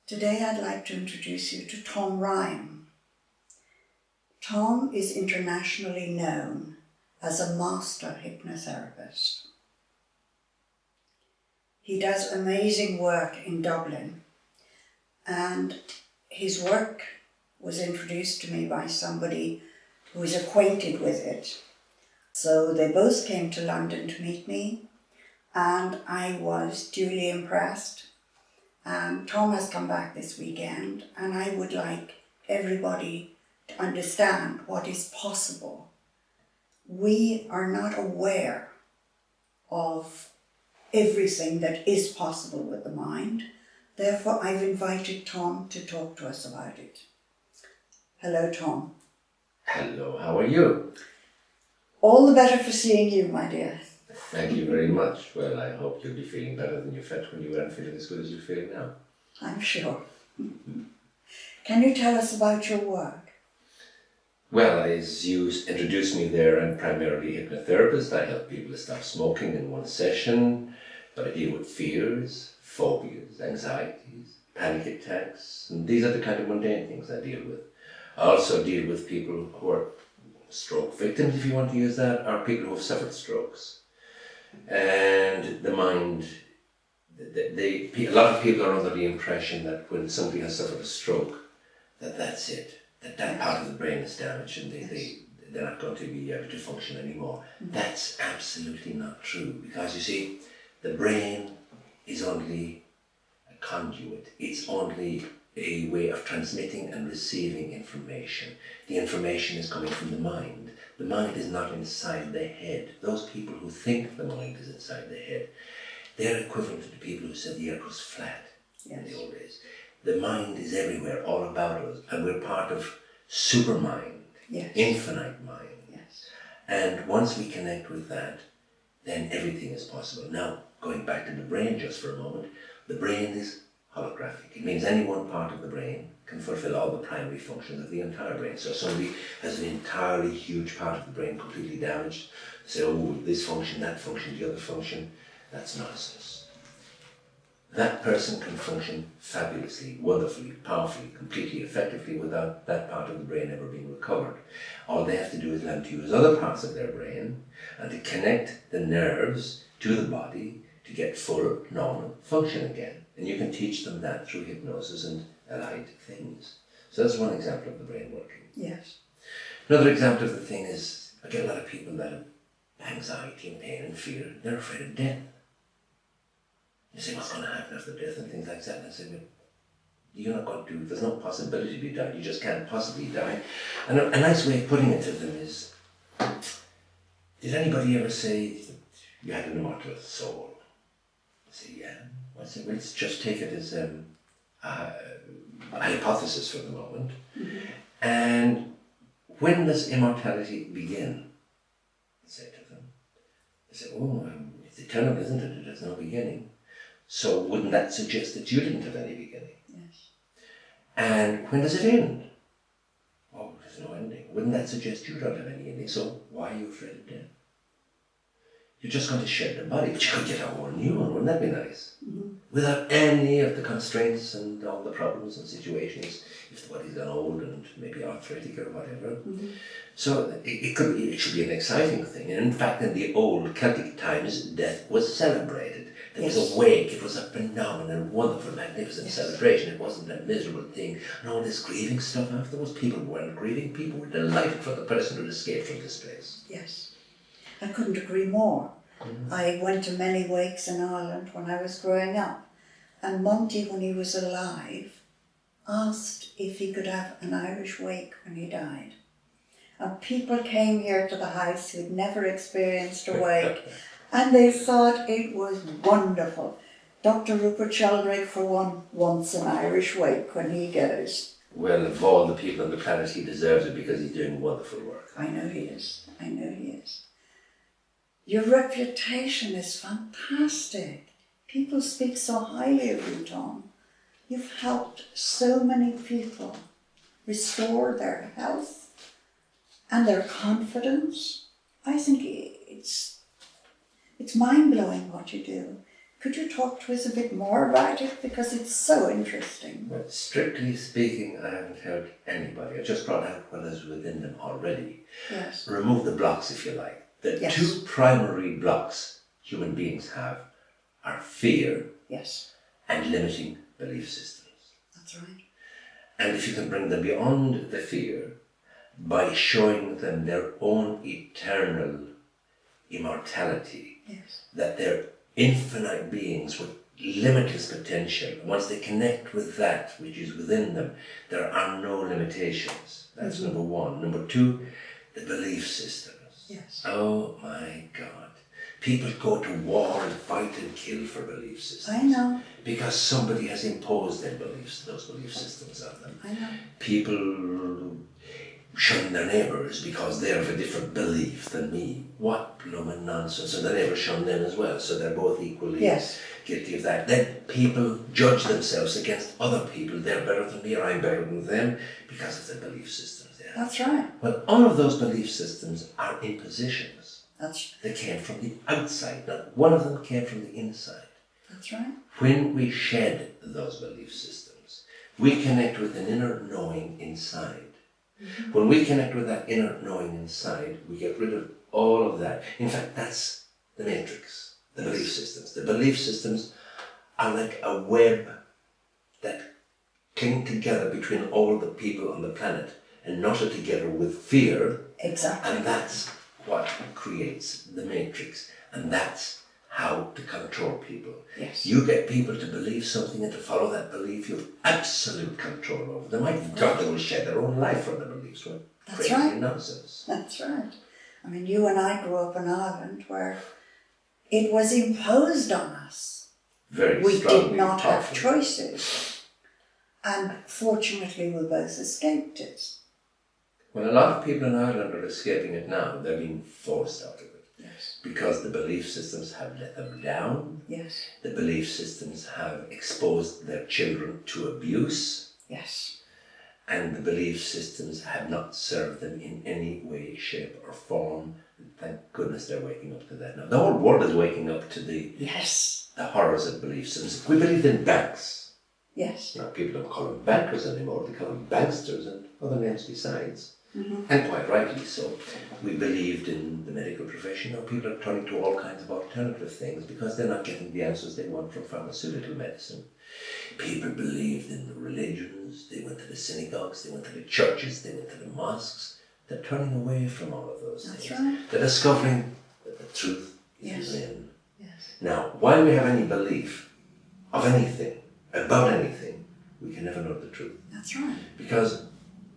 Today I'd like to introduce you to Tom Ryan. Tom is internationally known as a master hypnotherapist. He does amazing work in Dublin, and his work was introduced to me by somebody who is acquainted with it. So they both came to London to meet me, and I was duly impressed. Tom has come back this weekend, and I would like everybody to understand what is possible. We are not aware of everything that is possible with the mind. Therefore, I've invited Tom to talk to us about it. Hello, Tom. Hello, how are you? All the better for seeing you, my dear. Thank you very much. Well, I hope you'll be feeling better than you felt when you weren't feeling as good as you're feeling now. I'm sure. Can you tell us about your work? Well, as you introduced me there, I'm primarily a hypnotherapist. I help people to stop smoking in one session, but I deal with fears, phobias, anxieties, panic attacks, and these are the kind of mundane things I deal with. I also deal with people who are stroke victims, if you want to use that, or people who have suffered strokes. And the mind, a lot of people are under the impression that when somebody has suffered a stroke, that's it, that part of the brain is damaged and they're not going to be able to function anymore. That's absolutely not true, because you see, the brain is only a conduit. It's only a way of transmitting and receiving information. The information is coming from the mind. The mind is not inside the head. Those people who think the mind is inside the head, they're equivalent to the people who said the earth was flat in the old days. The mind is everywhere, all about us, and we're part of supermind, infinite mind. Yes. And once we connect with that, then everything is possible. Now, going back to the brain just for a moment, the brain is holographic. It means any one part of the brain can fulfill all the primary functions of the entire brain. So if somebody has an entirely huge part of the brain completely damaged, say, oh, this function, that function, the other function, that's nonsense. That person can function fabulously, wonderfully, powerfully, completely effectively without that part of the brain ever being recovered. All they have to do is learn to use other parts of their brain and to connect the nerves to the body to get full, normal function again. And you can teach them that through hypnosis and allied things. So that's one example of the brain working. Yes. Another example of the thing is, I get a lot of people that have anxiety and pain and fear. They're afraid of death. You say, what's going to happen after death and things like that? And I say, well, you're not going to, there's no possibility to die. You just can't possibly die. And a nice way of putting it to them is, did anybody ever say you had an immortal soul? I say, yeah. I said, let's just take it as a hypothesis for the moment. Mm-hmm. And when does immortality begin? I say to them. I say, oh, it's eternal, isn't it? It has no beginning. So wouldn't that suggest that you didn't have any beginning? Yes. And when does it end? Oh, there's no ending. Wouldn't that suggest you don't have any ending? So why are you afraid of death? You're just going to shed the body, but you could get a whole new one. Wouldn't that be nice? Mm-hmm. Without any of the constraints and all the problems and situations, if the body's gone old and maybe arthritic or whatever. Mm-hmm. So it should be an exciting thing. And in fact, in the old Celtic times, death was celebrated. There was a wake. It was a phenomenal, wonderful, magnificent celebration. It wasn't a miserable thing. And all this grieving stuff afterwards, people weren't grieving. People were delighted for the person who had escaped from this place. Yes. I couldn't agree more. Mm-hmm. I went to many wakes in Ireland when I was growing up, and Monty, when he was alive, asked if he could have an Irish wake when he died. And people came here to the house who'd never experienced a wake, and they thought it was wonderful. Dr. Rupert Sheldrake, for one, wants an Irish wake when he goes. Well, of all the people on the planet, he deserves it because he's doing wonderful work. I know he is. I know he is. Your reputation is fantastic. People speak so highly of you, Tom. You've helped so many people restore their health and their confidence. I think it's mind-blowing what you do. Could you talk to us a bit more about it? Because it's so interesting. Well, strictly speaking, I haven't helped anybody. I just brought out what is within them already. Yes. Remove the blocks, if you like. The Yes. two primary blocks human beings have are fear Yes. and limiting belief systems. That's right. And if you can bring them beyond the fear by showing them their own eternal immortality, Yes. that they're infinite beings with limitless potential. Once they connect with that which is within them, there are no limitations. That's number one. Number two, the belief systems. Yes. Oh my God. People go to war and fight and kill for belief systems. I know. Because somebody has imposed their beliefs, those belief systems on them. I know. People shun their neighbours because they're of a different belief than me. What blooming nonsense. And the neighbours shun them as well, so they're both equally Yes. guilty of that. Then people judge themselves against other people. They're better than me or I'm better than them because of the belief systems they have. That's right. Well, all of those belief systems are impositions. That's They came from the outside. Not one of them came from the inside. That's right. When we shed those belief systems, we connect with an inner knowing inside. Mm-hmm. When we connect with that inner knowing inside, we get rid of all of that. In fact, that's the matrix, the belief systems. The belief systems are like a web that cling together between all the people on the planet and knotted together with fear. Exactly. And that's what creates the matrix. And that's how to control people. Yes. You get people to believe something and to follow that belief, you have absolute control over them. My God, they will shed their own life from the beliefs. What That's crazy right. nonsense. That's right. I mean, you and I grew up in Ireland where it was imposed on us. Very We strongly, did not have powerfully. choices. And fortunately, we both escaped it. Well, a lot of people in Ireland are escaping it now. They're being forced out of it. Yes. Because the belief systems have let them down. Yes. The belief systems have exposed their children to abuse. Yes. And the belief systems have not served them in any way, shape or form. Thank goodness they're waking up to that now. The whole world is waking up to the horrors of belief systems. We believed in banks. Yes. Now people don't call them bankers anymore, they call them banksters and other names besides. Mm-hmm. And quite rightly so. We believed in the medical profession. Now people are turning to all kinds of alternative things because they're not getting the answers they want from pharmaceutical medicine. People believed in the religions, they went to the synagogues, they went to the churches, they went to the mosques. They're turning away from all of those That's things. right. They're discovering that the truth Yes. is within. Yes. Now, while we have any belief of anything, about anything, we can never know the truth. That's right. Because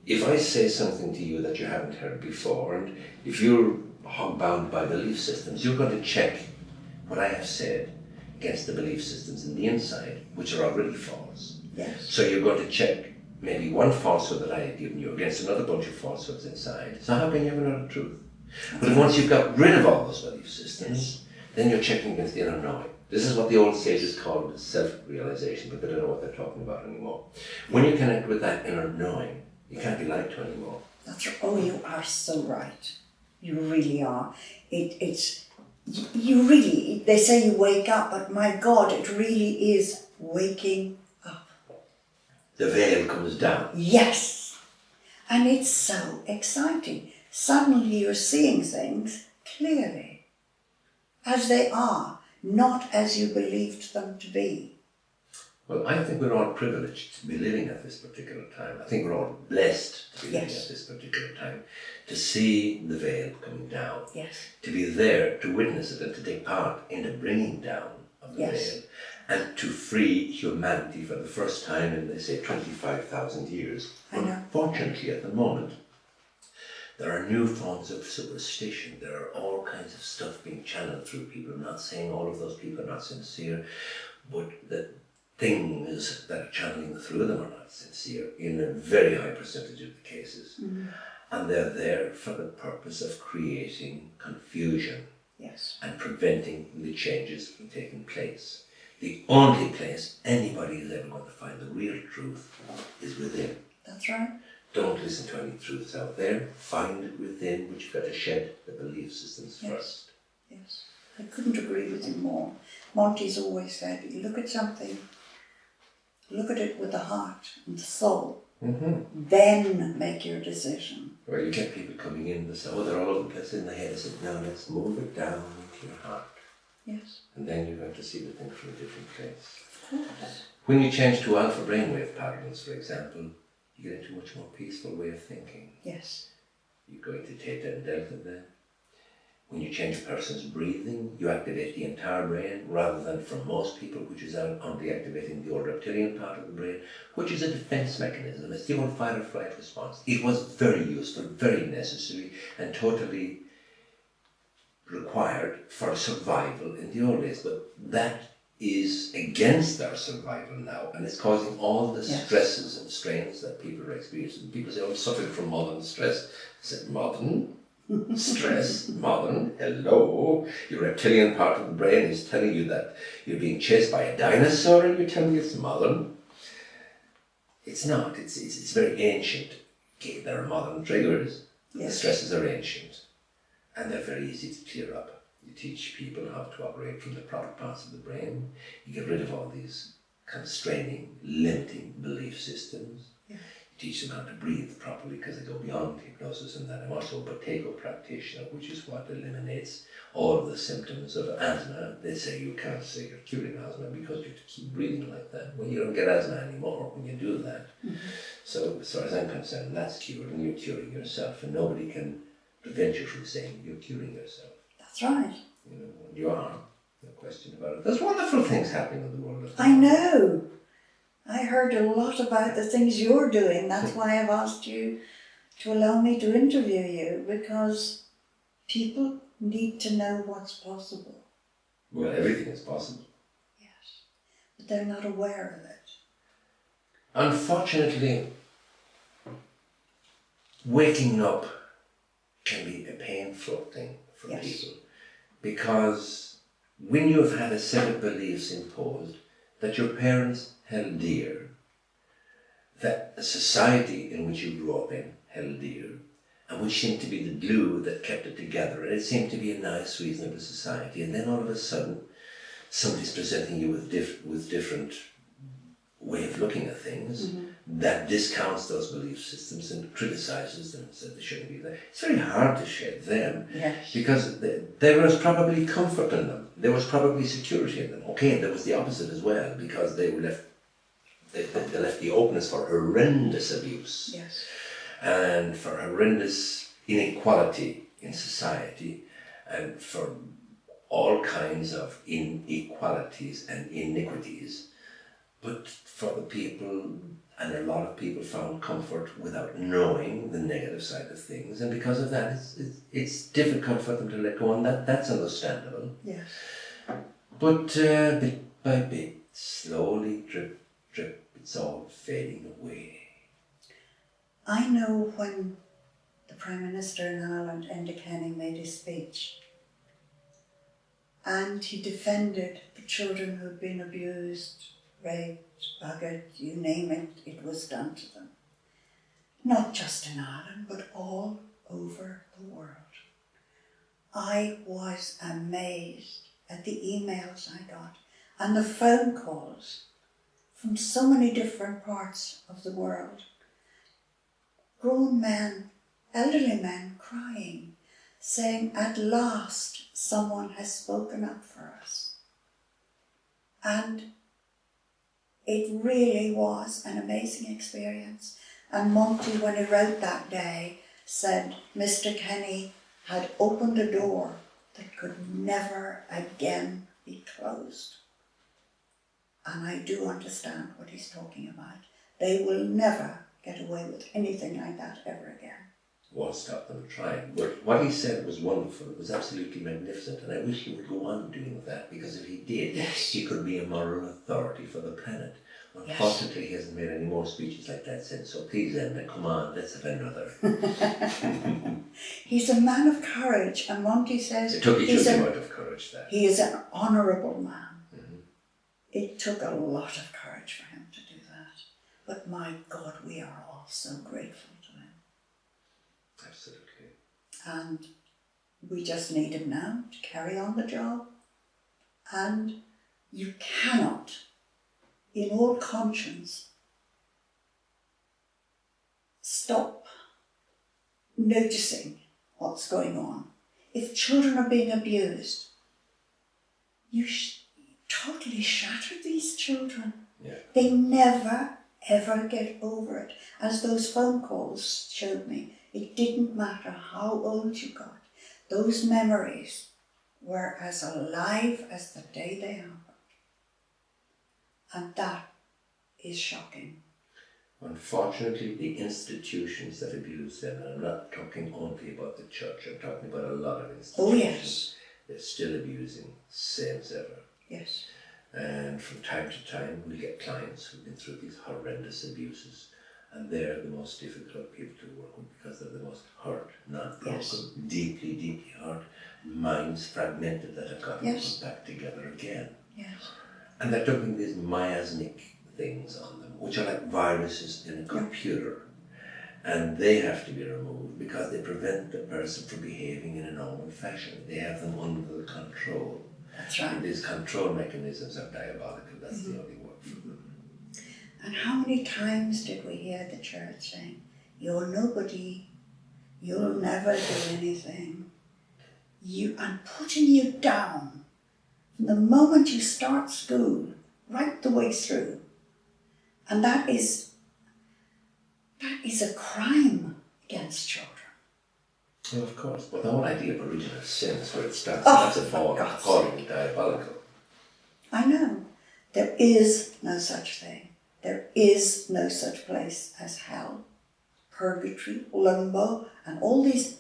if I say something to you that you haven't heard before, and if you're hog-bound by belief systems, you're going to check what I have said against the belief systems in the inside, which are already false. Yes. So you're going to check maybe one falsehood that I have given you against another bunch of falsehoods inside. So how can you ever know the truth? But once you've got rid of all those belief systems, then you're checking against the inner knowing. This is what the old sages called self-realization, but they don't know what they're talking about anymore. When you connect with that inner knowing, you can't be lied to anymore. That's right. Oh, you are so right. You really are. You really, they say you wake up, but my God, it really is waking up. The veil comes down. Yes. And it's so exciting. Suddenly you're seeing things clearly, as they are, not as you believed them to be. Well, I think we're all privileged to be living at this particular time. I think we're all blessed to be living Yes. at this particular time, to see the veil coming down, Yes. to be there, to witness it and to take part in the bringing down of the Yes. veil, and to free humanity for the first time in, they say, 25,000 years. I know. Unfortunately, at the moment, there are new forms of superstition. There are all kinds of stuff being channeled through people. I'm not saying all of those people are not sincere, but the things that are channeling through them are not sincere in a very high percentage of the cases. Mm-hmm. And they're there for the purpose of creating confusion Yes. and preventing the changes from taking place. The only place anybody is ever going to find the real truth is within. That's right. Don't listen to any truths out there. Find it within, but you've got to shed the belief systems Yes. first. Yes. I couldn't agree with you more. Monty's always said, you look at something, look at it with the heart and the soul, then make your decision. Well, you get people coming in and say, oh, they're all over the place in the head. I said, no, let's move it down into your heart. Yes. And then you're going to see the thing from a different place. Of course. When you change to alpha brainwave patterns, for example, you get into a much more peaceful way of thinking. Yes. You go into theta and delta then. When you change a person's breathing, you activate the entire brain rather than for most people, which is only activating the old reptilian part of the brain, which is a defense mechanism. It's the old fight or flight response. It was very useful, very necessary, and totally required for survival in the old days. But that is against our survival now, and it's causing all the stresses and strains that people are experiencing. People say, oh, I'm suffering from modern stress. I said, modern? Stress, modern, hello. Your reptilian part of the brain is telling you that you're being chased by a dinosaur and you're telling me it's modern. It's not, it's very ancient. Okay, there are modern triggers. Yes. The stresses are ancient and they're very easy to clear up. You teach people how to operate from the proper parts of the brain. You get rid of all these constraining, limiting belief systems. Yeah. Teach them how to breathe properly because they go beyond hypnosis and that. I'm also a Buteyko practitioner, which is what eliminates all of the symptoms of asthma. They say you can't say you're curing asthma because you have to keep breathing like that. Well, you don't get asthma anymore when you do that. So as far as I'm concerned, that's cured and you're curing yourself, and nobody can prevent you from saying you're curing yourself. That's right. You know, you are. No question about it. There's wonderful things happening in the world. I know. I heard a lot about the things you're doing. That's why I've asked you to allow me to interview you, because people need to know what's possible. Well, everything is possible. Yes, but they're not aware of it. Unfortunately, waking up can be a painful thing for people, because when you've had a set of beliefs imposed that your parents held dear, that the society in which you grew up in held dear, and which seemed to be the glue that kept it together, and it seemed to be a nice, reasonable society, and then all of a sudden somebody's presenting you with different way of looking at things that discounts those belief systems and criticizes them and says they shouldn't be there. It's very hard to shed them because there was probably comfort in them. There was probably security in them. Okay, there was the opposite as well, because they were left they left the openness for horrendous abuse and for horrendous inequality in society and for all kinds of inequalities and iniquities. But for the people, and a lot of people found comfort without knowing the negative side of things, and because of that it's difficult for them to let go, and that's understandable. Yes. But bit by bit, slowly, drip, drip, it's all fading away. I know when the Prime Minister in Ireland, Enda Kenny, made his speech, and he defended the children who'd been abused, raped, buggered, you name it, it was done to them. Not just in Ireland, but all over the world. I was amazed at the emails I got and the phone calls from so many different parts of the world. Grown men, elderly men crying, saying, at last someone has spoken up for us. And it really was an amazing experience. And Monty, when he wrote that day, said Mr. Kenny had opened a door that could never again be closed. And I do understand what he's talking about. They will never get away with anything like that ever again. Won't stop them trying. But what he said was wonderful. It was absolutely magnificent, and I wish he would go on doing that, because if he did, he could be a moral authority for the planet. Unfortunately, he hasn't made any more speeches like that since, so please, Enda, come on, let's have another. He's a man of courage, and Monty says it took a huge amount of courage, that. He is an honourable man. It took a lot of courage for him to do that. But my God, we are all so grateful to him. Absolutely. And we just need him now to carry on the job and you cannot, in all conscience, stop noticing what's going on. If children are being abused, you totally shatter these children. Yeah. They never, ever get over it. As those phone calls showed me, it didn't matter how old you got. Those memories were as alive as the day they happened. And that is shocking. Unfortunately, the institutions that abuse them, and I'm not talking only about the church, I'm talking about a lot of institutions. Oh yes. They're still abusing, same as ever. Yes. And from time to time, we get clients who've been through these horrendous abuses, and they're the most difficult people to work with because they're the most hurt, not broken, Yes. deeply, deeply hurt, minds fragmented that have got to Yes. put back together again. Yes. And they're doing these miasmic things on them, which are like viruses in a computer. And they have to be removed because they prevent the person from behaving in a normal fashion. They have them under control. That's right. And these control mechanisms are diabolical. That's the only word for them. And how many times did we hear the church saying, "You're nobody, you'll never do anything," and putting you down from the moment you start school, right the way through. And that is a crime against children. Well, of course, but the whole idea of original sin is where it starts. Oh, That's appalling and diabolical. I know. There is no such thing. There is no such place as hell, purgatory, limbo, and all these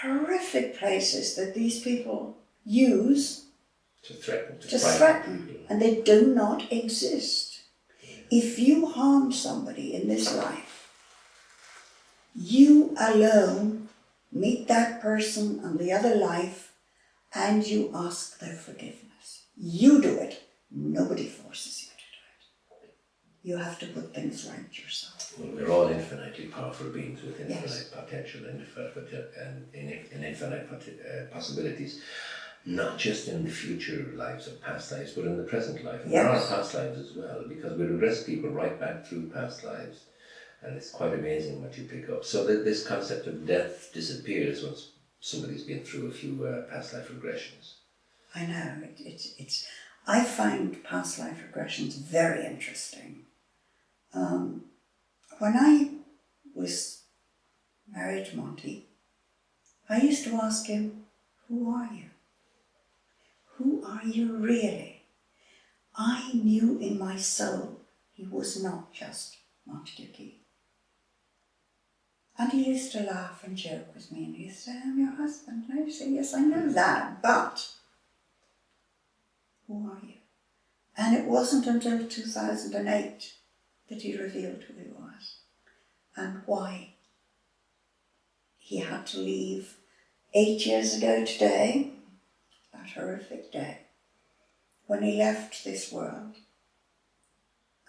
horrific places that these people use To threaten, to threaten, people. and they do not exist. If you harm somebody in this life, you alone meet that person in the other life and you ask their forgiveness. You do it. Nobody forces you to do it. You have to put things right yourself. Well, we're all infinitely powerful beings with infinite Yes. potential and infinite possibilities, not just in the future lives or past lives, but in the present life. And there are Yes. past lives as well, because we regress people right back through past lives. And it's quite amazing what you pick up. So this concept of death disappears once somebody's been through a few past life regressions. I know. I find past life regressions very interesting. When I was married to Monty, I used to ask him, "Who are you? Who are you really?" I knew in my soul he was not just Montague Keen. And he used to laugh and joke with me, and he said, "I'm your husband." And I would say, "Yes, I know that, but who are you?" And it wasn't until 2008 that he revealed who he was and why he had to leave 8 years ago today, that horrific day, when he left this world.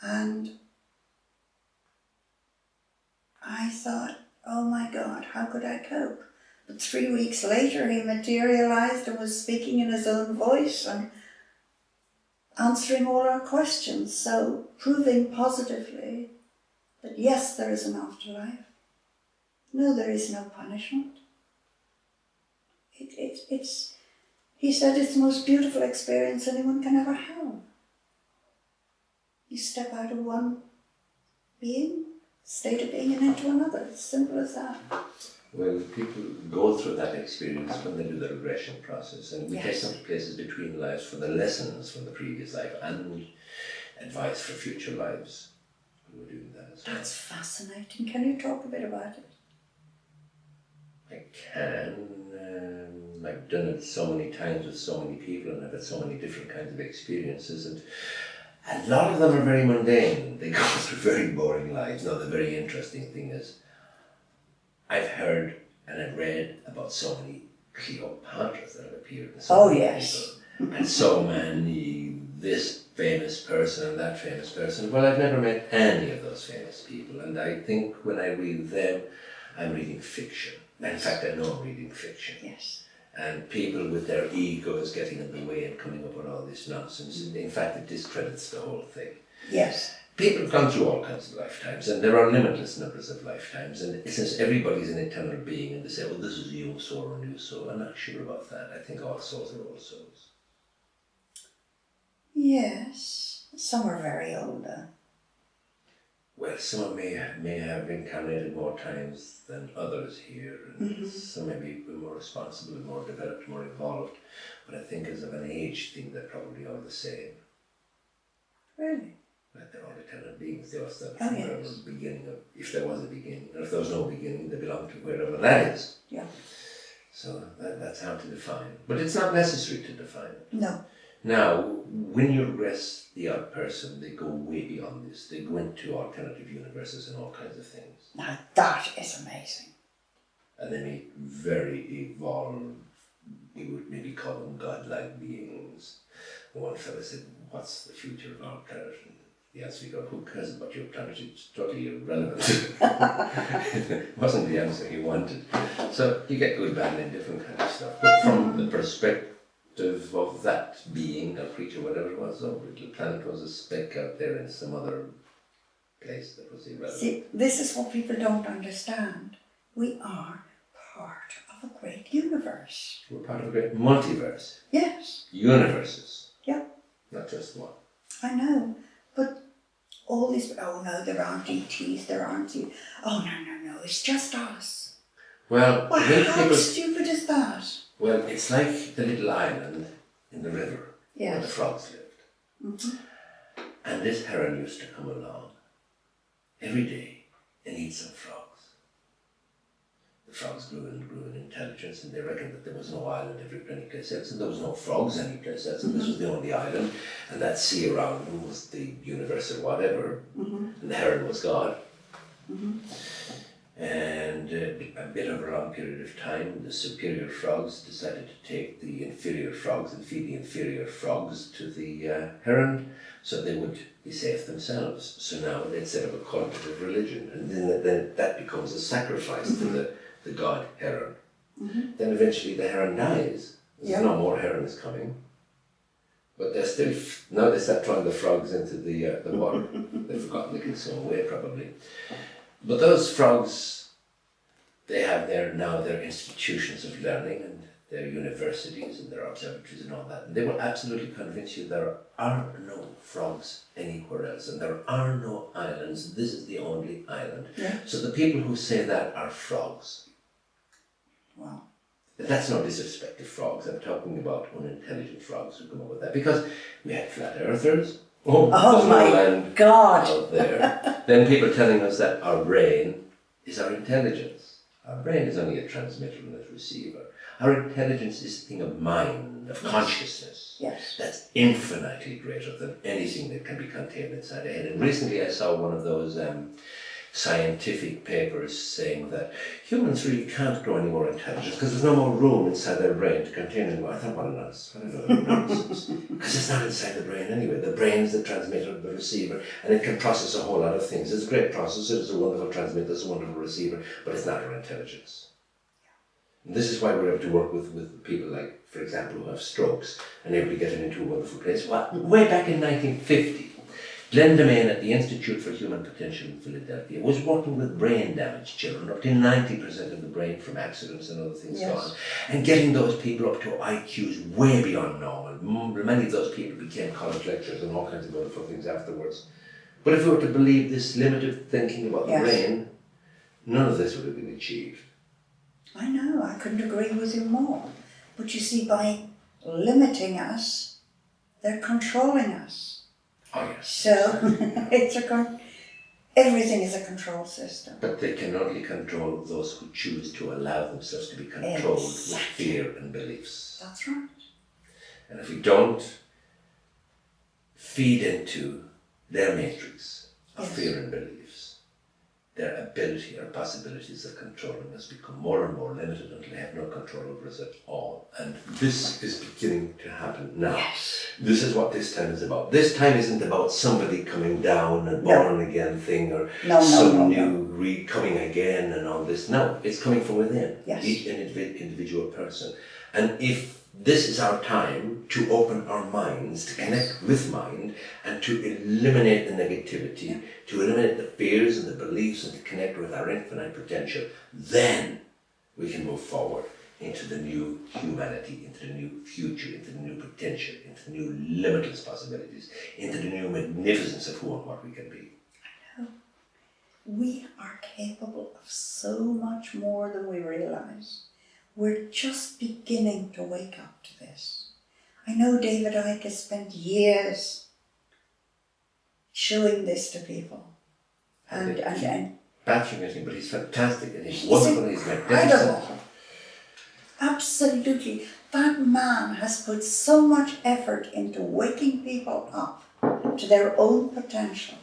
And I thought, oh my God, how could I cope? But 3 weeks later he materialized and was speaking in his own voice and answering all our questions, so proving positively that yes, there is an afterlife. No, there is no punishment. He said it's the most beautiful experience anyone can ever have. You step out of one state of being, and into another. It's simple as that. Well, people go through that experience when they do the regression process, and we Yes. take them to places between lives for the lessons from the previous life and advice for future lives. We're doing that as well. That's fascinating. Can you talk a bit about it? I can. I've done it so many times with so many people, and I've had so many different kinds of experiences, and a lot of them are very mundane. They go through very boring lives. Now, the very interesting thing is, I've heard and I've read about so many Cleopatras that have appeared. And so many yes. people, and so many, this famous person and that famous person. Well, I've never met any of those famous people, and I think when I read them, I'm reading fiction. In fact, I know I'm reading fiction. Yes. And people with their egos getting in the way and coming up with all this nonsense. In fact, it discredits the whole thing. Yes. People have gone through all kinds of lifetimes, and there are limitless numbers of lifetimes. And since everybody's an eternal being, and they say, well, this is your soul or new soul, I'm not sure about that. I think all souls are all souls. Yes. Some are very older. Well, some may have incarnated more times than others here, and some may be more responsible, more developed, more evolved. But I think as of an age thing, they're probably all the same. Really? Like they're all eternal beings. They all start Oh, from yes. wherever the beginning of, if there was a beginning, or if there was no beginning, they belong to wherever that is. Yeah. So that's how to define. But it's not necessary to define it. No. Now, when you rest the odd person, they go way beyond this. They go into alternative universes and all kinds of things. Now that is amazing. And they meet very evolved, we would maybe call them godlike beings. One fellow said, what's the future of our planet? And the answer we got, who cares about your planet? It's totally irrelevant. It wasn't the answer he wanted. So you get good, bad, and different kind of stuff. But from the perspective of that being, a creature, whatever it was, oh, little planet was a speck out there in some other place that was irrelevant. See, this is what people don't understand. We are part of a great universe. We're part of a great multiverse. Yes. Universes. Yeah. Not just one. I know, but all these, oh no, there aren't ETs, there aren't ETs. Oh no, it's just us. Well, how stupid is that? Well, it's like the little island in the river where the frogs lived. And this heron used to come along every day and eat some frogs. The frogs grew in intelligence, and they reckoned that there was no island any place else, and there was no frogs any place else, and this was the only island, and that sea around them was the universe or whatever, and the heron was God. And a bit over a long period of time, the superior frogs decided to take the inferior frogs and feed the inferior frogs to the heron, so they would be safe themselves. So now they'd set up a cultic religion, and then that becomes a sacrifice to the god heron. Then eventually the heron dies. There's no more herons coming. But they're still, now they start throwing the frogs into the water. They've forgotten they can swim away probably. But those frogs, they have their institutions of learning and their universities and their observatories and all that. And they will absolutely convince you there are no frogs anywhere else, and there are no islands. This is the only island. So the people who say that are frogs. Wow. That's no disrespect to frogs. I'm talking about unintelligent frogs who come up with that. Because we had flat earthers. Oh my God! Out there. Then people telling us that our brain is our intelligence. Our brain is only a transmitter and a receiver. Our intelligence is a thing of mind, of consciousness. Yes. That's infinitely greater than anything that can be contained inside a head. And recently I saw one of those scientific papers saying that humans really can't grow any more intelligence because there's no more room inside their brain to contain any more. I thought, what a nonsense. Because it's not inside the brain anyway. The brain is the transmitter, the receiver, and it can process a whole lot of things. It's a great processor, it's a wonderful transmitter, it's a wonderful receiver, but it's not our intelligence. And this is why we're able to work with people like, for example, who have strokes, and able to get them into a wonderful place. Way back in 1950, Glenn Demain at the Institute for Human Potential in Philadelphia was working with brain damaged children, up to 90% of the brain from accidents and other things gone, and getting those people up to IQs way beyond normal. Many of those people became college lecturers and all kinds of wonderful things afterwards. But if we were to believe this limited thinking about the brain, none of this would have been achieved. I know, I couldn't agree with you more. But you see, by limiting us, they're controlling us. Oh yes. So it's everything is a control system. But they can only control those who choose to allow themselves to be controlled with fear and beliefs. That's right. And if we don't feed into their matrix of fear and beliefs, their ability or possibilities of controlling us become more and more limited until they have no control over us at all. And this is beginning to happen now. Yes. This is what this time is about. This time isn't about somebody coming down and born again thing or some new coming again and all this. No, it's coming from within each individual person. And if this is our time to open our minds, to connect with mind, and to eliminate the negativity, to eliminate the fears and the beliefs, and to connect with our infinite potential, then we can move forward into the new humanity, into the new future, into the new potential, into the new limitless possibilities, into the new magnificence of who and what we can be. I know. We are capable of so much more than we realize. We're just beginning to wake up to this. I know David Icke has spent years showing this to people. And Battering at him, but he's fantastic and he's wonderful and he's magnificent. Incredible. Absolutely. That man has put so much effort into waking people up to their own potential.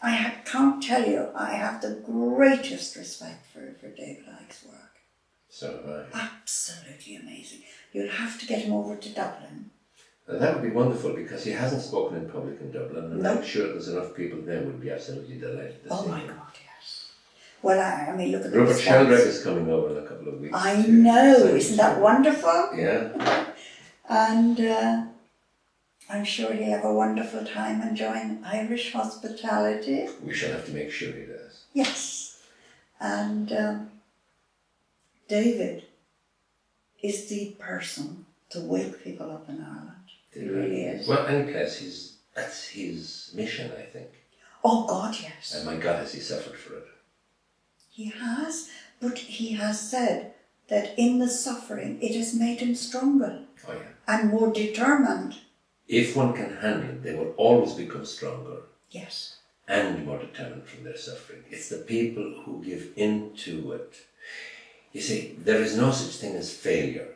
I can't tell you, I have the greatest respect for David Icke's work. So have I. Absolutely amazing. You'll have to get him over to Dublin. That would be wonderful because he hasn't spoken in public in Dublin, and No. I'm sure there's enough people there who would be absolutely delighted to see him. Oh my God, yes. Well, I mean, look at the Rupert response. Sheldrake is coming over in a couple of weeks. I know, isn't that wonderful? Yeah. And I'm sure he'll have a wonderful time enjoying Irish hospitality. We shall have to make sure he does. Yes. And David is the person to wake people up in Ireland. He really is. Well, any place, that's his mission, I think. Oh God, yes. And my God, has he suffered for it. He has, but he has said that in the suffering it has made him stronger. Oh yeah. And more determined. If one can handle it, they will always become stronger. Yes. And more determined from their suffering. It's the people who give in to it. You see, there is no such thing as failure.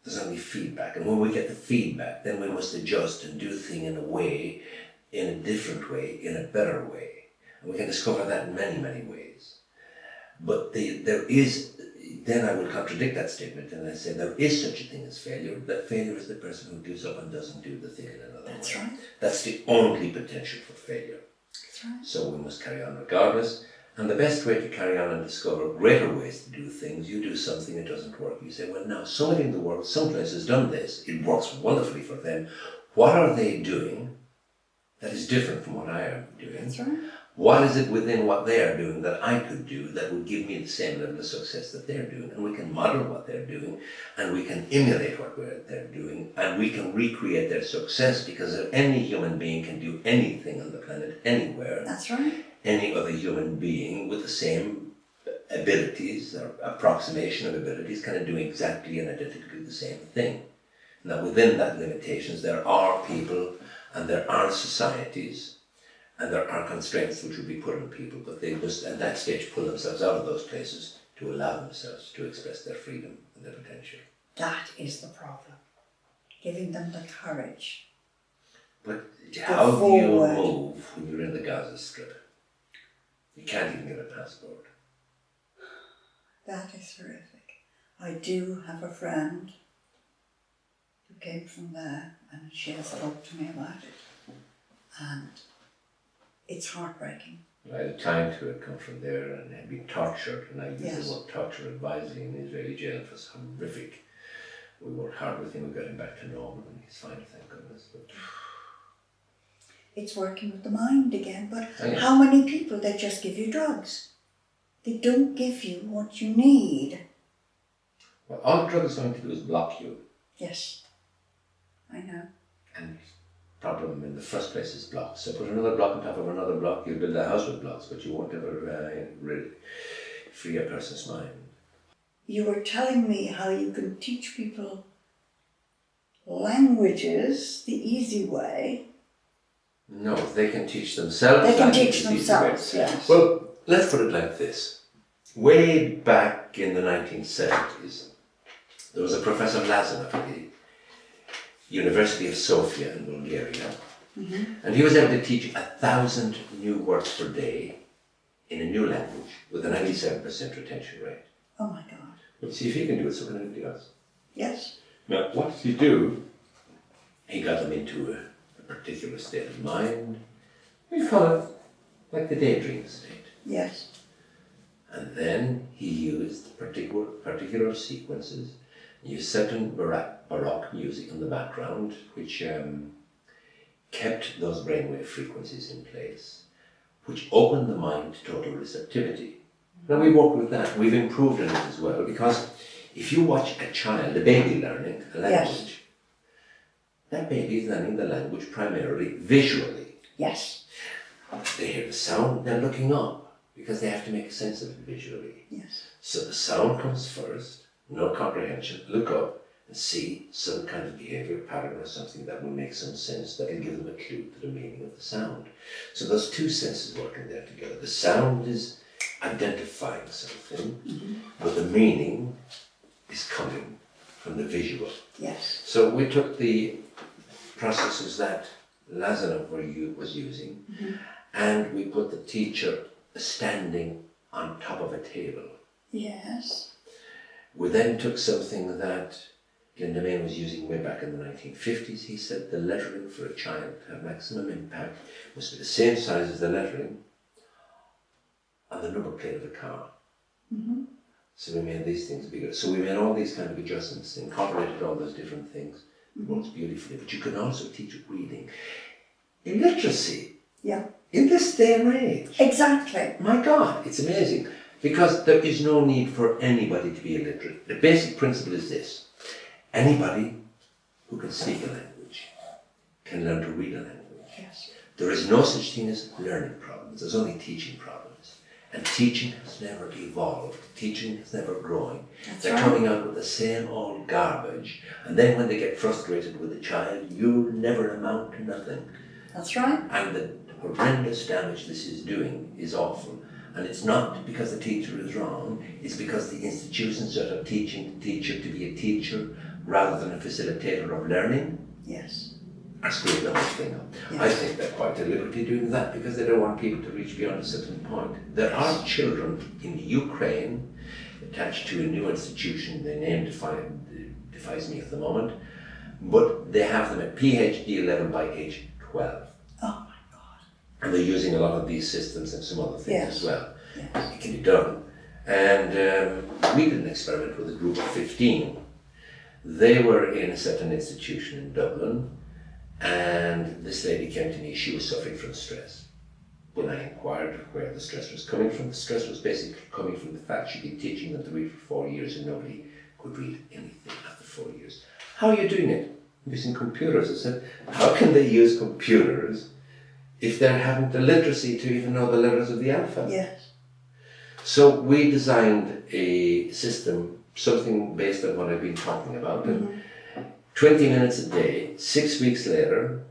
There's only feedback. And when we get the feedback, then we must adjust and do the thing in a way, in a different way, in a better way. And we can discover that in many, many ways. But then I will contradict that statement and I say there is such a thing as failure. That failure is the person who gives up and doesn't do the thing in another way. That's right. That's the only potential for failure. That's right. So we must carry on regardless. And the best way to carry on and discover greater ways to do things, you do something, it doesn't work. You say, well, now, somebody in the world, someplace has done this. It works wonderfully for them. What are they doing that is different from what I am doing? That's right. What is it within what they are doing that I could do that would give me the same level of success that they're doing? And we can model what they're doing, and we can emulate what they're doing, and we can recreate their success, because any human being can do anything on the planet, anywhere. That's right. Any other human being with the same abilities or approximation of abilities can do exactly and identically the same thing. Now within that limitations there are people and there are societies and there are constraints which will be put on people, but they must at that stage pull themselves out of those places to allow themselves to express their freedom and their potential. That is the problem. Giving them the courage. But how do you move when you're in the Gaza Strip? You can't even get a passport. That is horrific. I do have a friend who came from there and she has talked to me about it. And it's heartbreaking. I had a client who had come from there and had been tortured, and I use the word torture advisedly in the Israeli jail. It was horrific. We worked hard with him, we got him back to normal, and he's fine, thank goodness. But it's working with the mind again, but how many people, they just give you drugs? They don't give you what you need. Well, all the drug is going to do is block you. Yes, I know. And the problem in the first place is blocks. So put another block on top of another block, you'll build a house with blocks, but you won't ever really free a person's mind. You were telling me how you can teach people languages the easy way. No, they can teach themselves. They can teach themselves, yes. Well, let's put it like this. Way back in the 1970s, there was a Professor Lazarov at the University of Sofia in Bulgaria, and he was able to teach 1,000 new words per day in a new language with a 97% retention rate. Oh my God. Well, see if he can do it, so can anybody else. Yes. Now, what did he do? He got them into a particular state of mind. We call it like the daydream state. Yes. And then he used particular sequences used certain Baroque music in the background, which kept those brainwave frequencies in place, which opened the mind to total receptivity. Now we work with that. We've improved on it as well, because if you watch a child, a baby learning a language, that baby is learning the language primarily visually. Yes. They hear the sound, they're looking up, because they have to make sense of it visually. Yes. So the sound comes first, no comprehension, look up and see some kind of behavior pattern or something that will make some sense, that will give them a clue to the meaning of the sound. So those two senses working there together. The sound is identifying something, but the meaning is coming from the visual. Yes. So we took the processes that Lazarov was using, and we put the teacher standing on top of a table. Yes. We then took something that Lindemann was using way back in the 1950s. He said the lettering for a child to have maximum impact must be the same size as the lettering on the number plate of a car. So we made these things bigger. So we made all these kind of adjustments, incorporated all those different things. It works beautifully. But you can also teach reading. Illiteracy. Yeah. In this day and age. Exactly. My God, it's amazing. Because there is no need for anybody to be illiterate. The basic principle is this. Anybody who can speak a language can learn to read a language. Yes. There is no such thing as learning problems. There's only teaching problems. And teaching has never evolved. Teaching is never growing. They're coming out with the same old garbage. And then when they get frustrated with the child, you'll never amount to nothing. That's right. And the horrendous damage this is doing is awful. And it's not because the teacher is wrong, it's because the institutions that are teaching the teacher to be a teacher rather than a facilitator of learning are screwing the whole thing up. Yes. I think they're quite deliberately doing that because they don't want people to reach beyond a certain point. There are children in Ukraine attached to a new institution, their name defies me at the moment, but they have them at PhD level by age 12. Oh my God. And they're using a lot of these systems and some other things as well. Yes. It can be done. And we did an experiment with a group of 15. They were in a certain institution in Dublin, and this lady came to me. She was suffering from stress. When I inquired where the stress was coming from, the stress was basically coming from the fact she'd been teaching them to read for 4 years and nobody could read anything after 4 years. How are you doing it? Using computers. I said, how can they use computers if they haven't the literacy to even know the letters of the alphabet? Yes. So we designed a system, something based on what I've been talking about. And 20 minutes a day, 6 weeks later,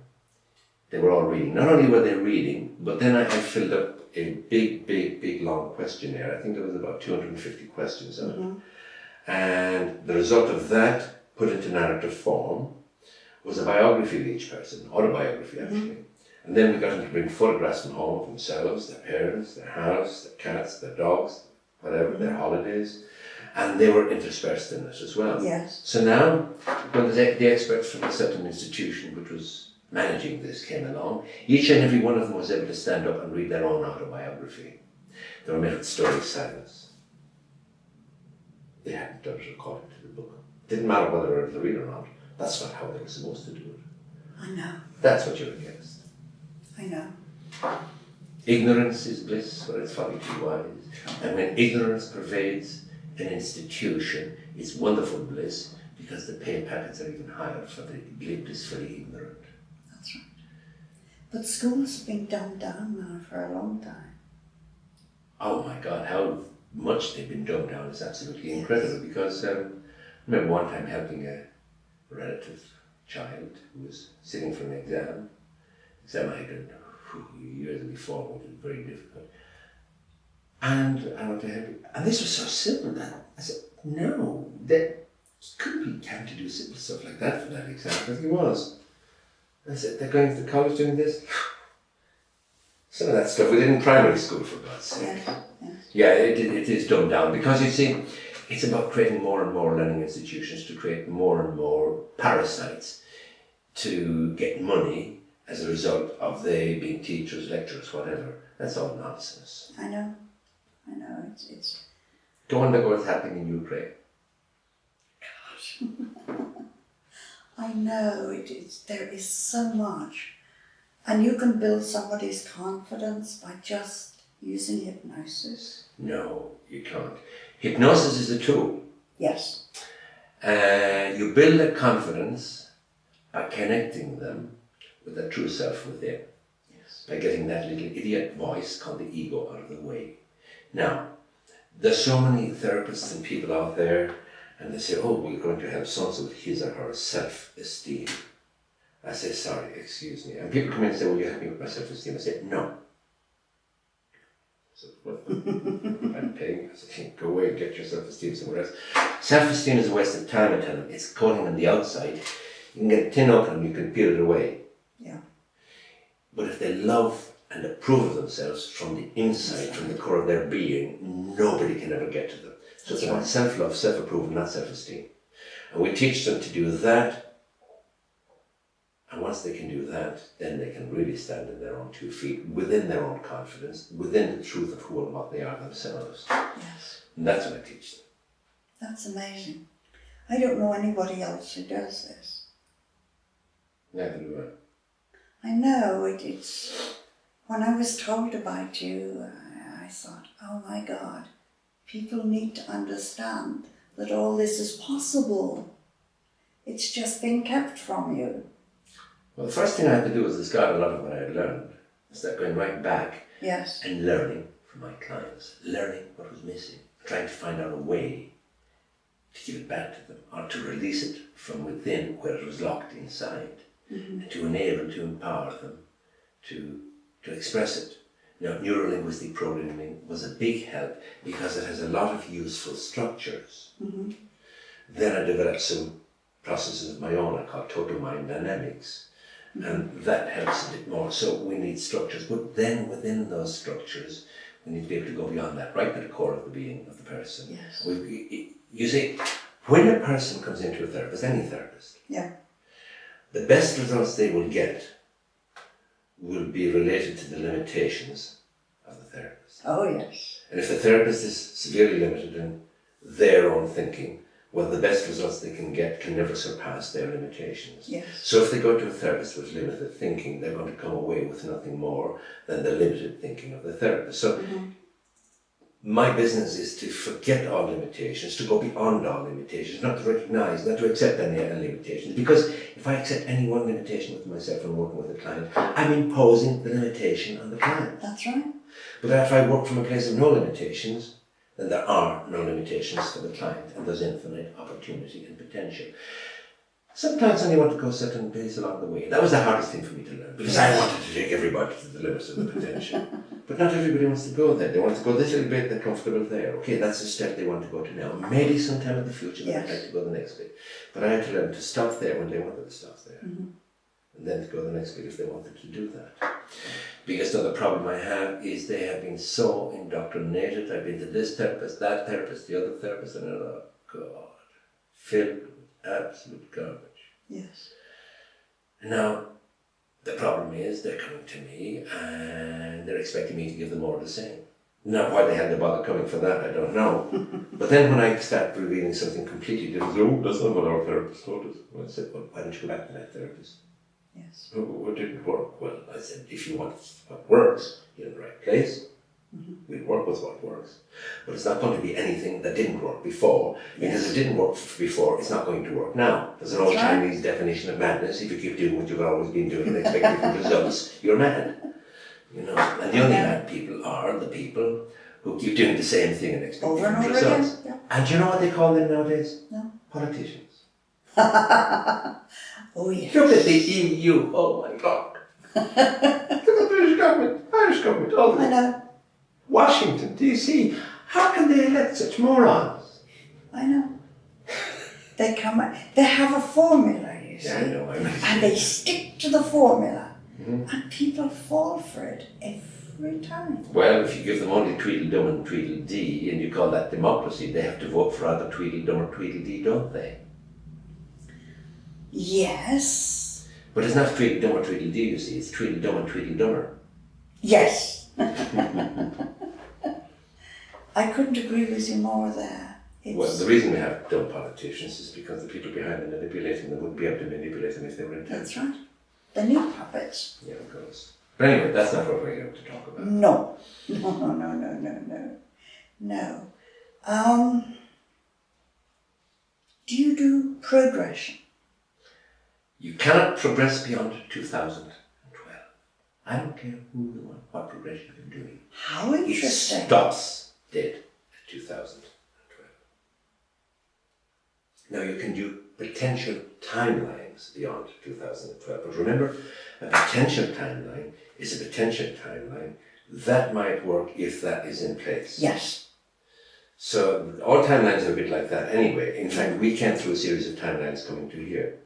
they were all reading. Not only were they reading, but then I filled up a big, long questionnaire. I think there was about 250 questions on it. And the result of that, put into narrative form, was a biography of each person, autobiography actually. And then we got them to bring photographs from home of themselves, their parents, their house, their cats, their dogs, whatever, their holidays. And they were interspersed in it as well. Yes. So now, when the experts from a certain institution which was managing this came along, each and every one of them was able to stand up and read their own autobiography. They were made with story of silence. They hadn't done it according to the book. Didn't matter whether they were able to read or not. That's not how they were supposed to do it. I know. That's what you're against. I know. Ignorance is bliss, but it's folly too wise. And when ignorance pervades an institution, it's wonderful bliss because the pay packets are even higher for the blissfully ignorant. That's right. But school's been dumbed down now for a long time. Oh my God, how much they've been dumbed down is absolutely incredible. Because I remember one time helping a relative child who was sitting for an exam I had done years before, which was very difficult. And I went to help him. And this was so simple that I said, no, that couldn't be having to do simple stuff like that for that exam. But he was. I said, they're going to college doing this? Some of that stuff we did in primary school, for God's sake. Yeah, it is dumbed down because you see, it's about creating more and more learning institutions to create more and more parasites to get money as a result of they being teachers, lecturers, whatever. That's all nonsense. I know. It's... Don't wonder what's happening in Ukraine. Gosh. I know, there is so much. And you can build somebody's confidence by just using hypnosis. No, you can't. Hypnosis is a tool. Yes. You build their confidence by connecting them with their true self within. Yes. By getting that little idiot voice called the ego out of the way. Now, there's so many therapists and people out there, and they say, oh, we're going to help so-and-so with his or her self-esteem. I say, sorry, excuse me. And people come in and say, will you help me with my self-esteem? I say, no. So, well, I'm paying. I say, go away and get your self-esteem somewhere else. Self-esteem is a waste of time, I tell them. It's coating on the outside. You can get a tin open and you can peel it away. Yeah. But if they love and approve of themselves from the inside, from the core of their being, nobody can ever get to them. So it's about self-love, self-approval, not self-esteem. And we teach them to do that. And once they can do that, then they can really stand on their own 2 feet, within their own confidence, within the truth of who and what they are themselves. Yes. And that's what I teach them. That's amazing. I don't know anybody else who does this. Neither do I. I know, it's... When I was told about you, I thought, oh my God, people need to understand that all this is possible. It's just been kept from you. Well, the first thing I had to do was discard a lot of what I had learned. I started going right back and learning from my clients, learning what was missing, trying to find out a way to give it back to them, or to release it from within where it was locked inside, and to enable, to empower them to express it. Now, neuro-linguistic programming was a big help because it has a lot of useful structures. Then I developed some processes of my own I call total mind dynamics. And that helps a bit more. So we need structures, but then within those structures, we need to be able to go beyond that, right to the core of the being of the person. Yes. You see, when a person comes into a therapist, any therapist, the best results they will get will be related to the limitations of the therapist. Oh, yes. And if the therapist is severely limited in their own thinking, well, the best results they can get can never surpass their limitations. Yes. So if they go to a therapist with limited thinking, they're going to come away with nothing more than the limited thinking of the therapist. So my business is to forget all limitations, to go beyond all limitations, not to recognize, not to accept any limitations. Because if I accept any one limitation with myself and working with a client, I'm imposing the limitation on the client. That's right. But if I work from a place of no limitations, then there are no limitations for the client, and there's infinite opportunity and potential. Some clients only want to go a certain pace along the way. That was the hardest thing for me to learn, because I wanted to take everybody to the limits of the potential. But not everybody wants to go there. They want to go this little bit, they're comfortable there. Okay, that's the step they want to go to now. Maybe sometime in the future they'd like to go the next bit. But I had to learn to stop there when they wanted to stop there. And then to go the next bit if they wanted to do that. Because the other problem I have is they have been so indoctrinated. I've been to this therapist, that therapist, the other therapist, and oh God, filled with absolute garbage. Yes. Now, the problem is they're coming to me and they're expecting me to give them all the same. Now, why they had to bother coming for that, I don't know. But then when I start revealing something completely different, oh, that's not what our therapist told us. Well, I said, well, why don't you go back to that therapist? Yes. What didn't work? Well, I said, if you want what works, you're in the right place. We'll work with what works. But it's not going to be anything that didn't work before, because it didn't work before, it's not going to work now. There's an old Chinese definition of madness. If you keep doing what you've always been doing and expect different results, you're mad. You know, and the only mad people are the people who keep doing the same thing and expect different results. And do you know what they call them nowadays? No. Politicians. Oh, yes. Look at the EU, oh my God. Look at the British government, Irish government, all I know. Washington, D.C. How can they elect such morons? I know. They have a formula, you see. Yeah, I know. And they stick to the formula. And people fall for it every time. Well, if you give them only Tweedledum and Tweedledee and you call that democracy, they have to vote for either Tweedledum or Tweedledee, don't they? Yes. But it's not Tweedledum or Tweedledee, you see. It's Tweedledum and Tweedledummer. Yes. I couldn't agree with you more there. Well, the reason we have dumb politicians is because the people behind them manipulating them wouldn't be able to manipulate them if they were intelligent. That's right. They need puppets. Yeah, of course. But anyway, that's not what we're here to talk about. No. Do you do progression? You cannot progress beyond 2012. I don't care who or what progression you're doing. How interesting. It stops dead at 2012. Now you can do potential timelines beyond 2012, but remember, a potential timeline is a potential timeline that might work if that is in place. Yes. So all timelines are a bit like that anyway. In fact, we came through a series of timelines coming to here.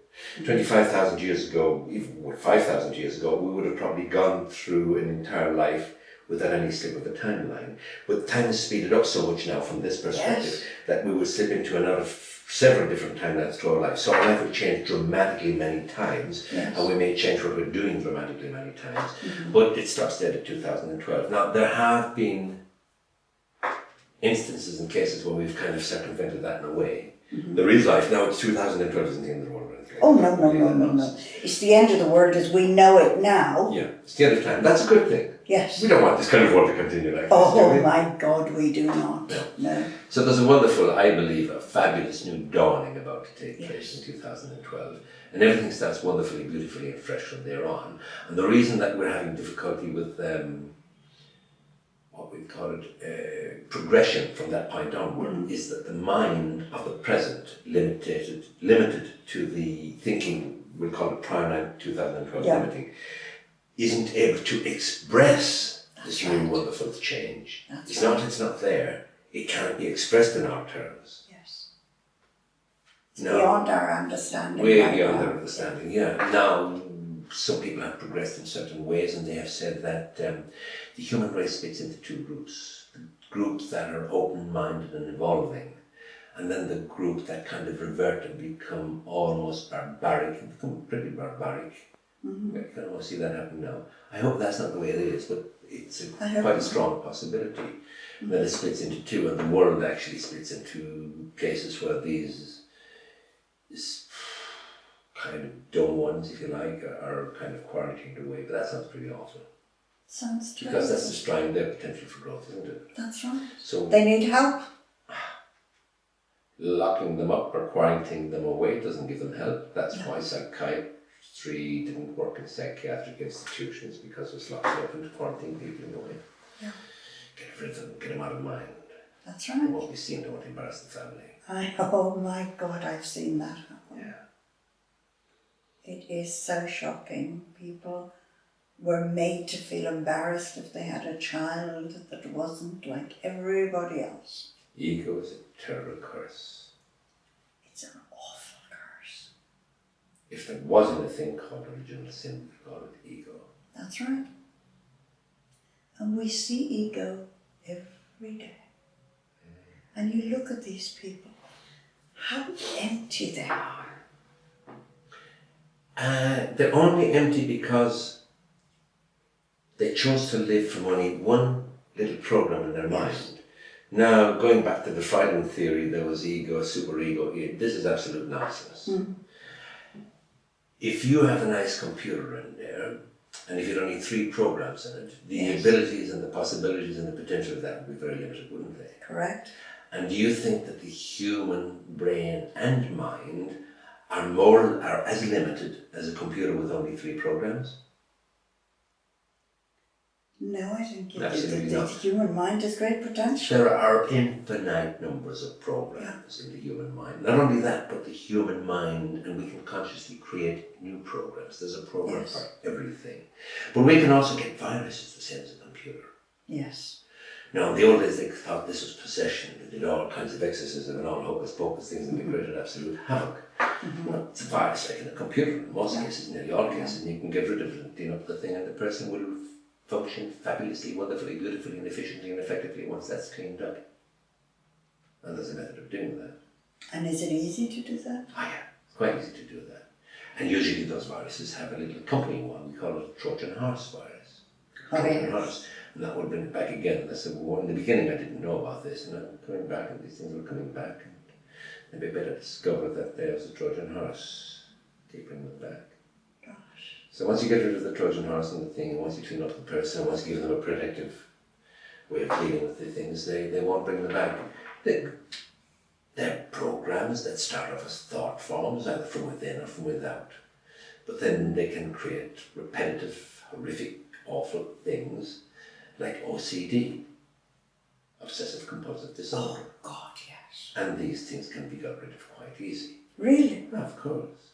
25,000 years ago, even 5,000 years ago, we would have probably gone through an entire life without any slip of the timeline. But time has speeded up so much now from this perspective that we would slip into another several different timelines to our life. So our life would change dramatically many times, and we may change what we're doing dramatically many times. But it stops dead at 2012. Now, there have been instances and cases where we've kind of circumvented that in a way. There is life. Now, it's 2012 isn't the end of the world. Oh, no. It's the end of the world as we know it now. Yeah, it's the end of time. That's a good thing. Yes. We don't want this kind of world to continue like this. Oh, my God, we do not. No. So there's a wonderful, I believe, a fabulous new dawning about to take place in 2012. And everything starts wonderfully, beautifully and fresh from there on. And the reason that we're having difficulty with what we call it, progression from that point onward is that the mind of the present, limited to the thinking, we'll call it prior 2012 limiting, isn't able to express this new wonderful change. It's not there. It can't be expressed in our terms. Yes. It's beyond our understanding. Way beyond our understanding, yeah. Now, some people have progressed in certain ways, and they have said that the human race splits into two groups. The groups that are open-minded and evolving, and then the group that kind of revert and become almost barbaric, and become pretty barbaric. I can almost see that happen now. I hope that's not the way it is, but it's quite a strong possibility that it splits into two, and the world actually splits into places where these kind of dumb ones, if you like, are kind of quarantined away. But that sounds pretty awful. Sounds true. Because that's destroying their potential for growth, isn't it? That's right. So they need help. Locking them up or quarantining them away doesn't give them help. That's why psychiatry didn't work in psychiatric institutions, because it's locked open to quarantine people away. Yeah. Get rid of them, get them out of mind. That's right. They won't be seen, they won't embarrass the family. Oh my God, I've seen that happen. Yeah. It is so shocking. People were made to feel embarrassed if they had a child that wasn't like everybody else. Ego is a terrible curse. It's an awful curse. If there wasn't a thing called original sin, we'd call it ego. That's right. And we see ego every day. And you look at these people, how empty they are. They're only empty because they chose to live from only one little program in their mind. Now, going back to the Freudian theory, there was ego, superego. This is absolute nonsense. If you have a nice computer in there, and if you don't need 3 programs in it, the abilities and the possibilities and the potential of that would be very limited, wouldn't they? Correct. And do you think that the human brain and mind are as limited as a computer with only 3 programs? No, I think the human mind has great potential. There are infinite numbers of programs in the human mind. Not only that, but the human mind, and we can consciously create new programs. There's a program for everything. But we can also get viruses the same as a computer. Yes. Now, in the old days, they thought this was possession. They did all kinds of exorcism and all hocus pocus things, and they created absolute havoc. Well, it's a virus like in a computer, in most cases, nearly all cases, and you can get rid of it and clean up the thing, and the person will function fabulously, wonderfully, beautifully, and efficiently and effectively once that's cleaned up. And there's a method of doing that. And is it easy to do that? Oh yeah, it's quite easy to do that. And usually those viruses have a little accompanying one. We call it a Trojan horse virus. Trojan horse. And that would bring it back again. And I said, well, in the beginning I didn't know about this, and I'm coming back, and these things were coming back. And maybe better discover that there's a Trojan horse. Keep bringing them back. Gosh. So once you get rid of the Trojan horse and the thing, and once you clean up the person, once you give them a protective way of dealing with the things, they won't bring them back. They're programs that start off as thought forms, either from within or from without. But then they can create repetitive, horrific, awful things like OCD, obsessive compulsive disorder. Oh, God, yes. And these things can be got rid of quite easy. Really? Of course.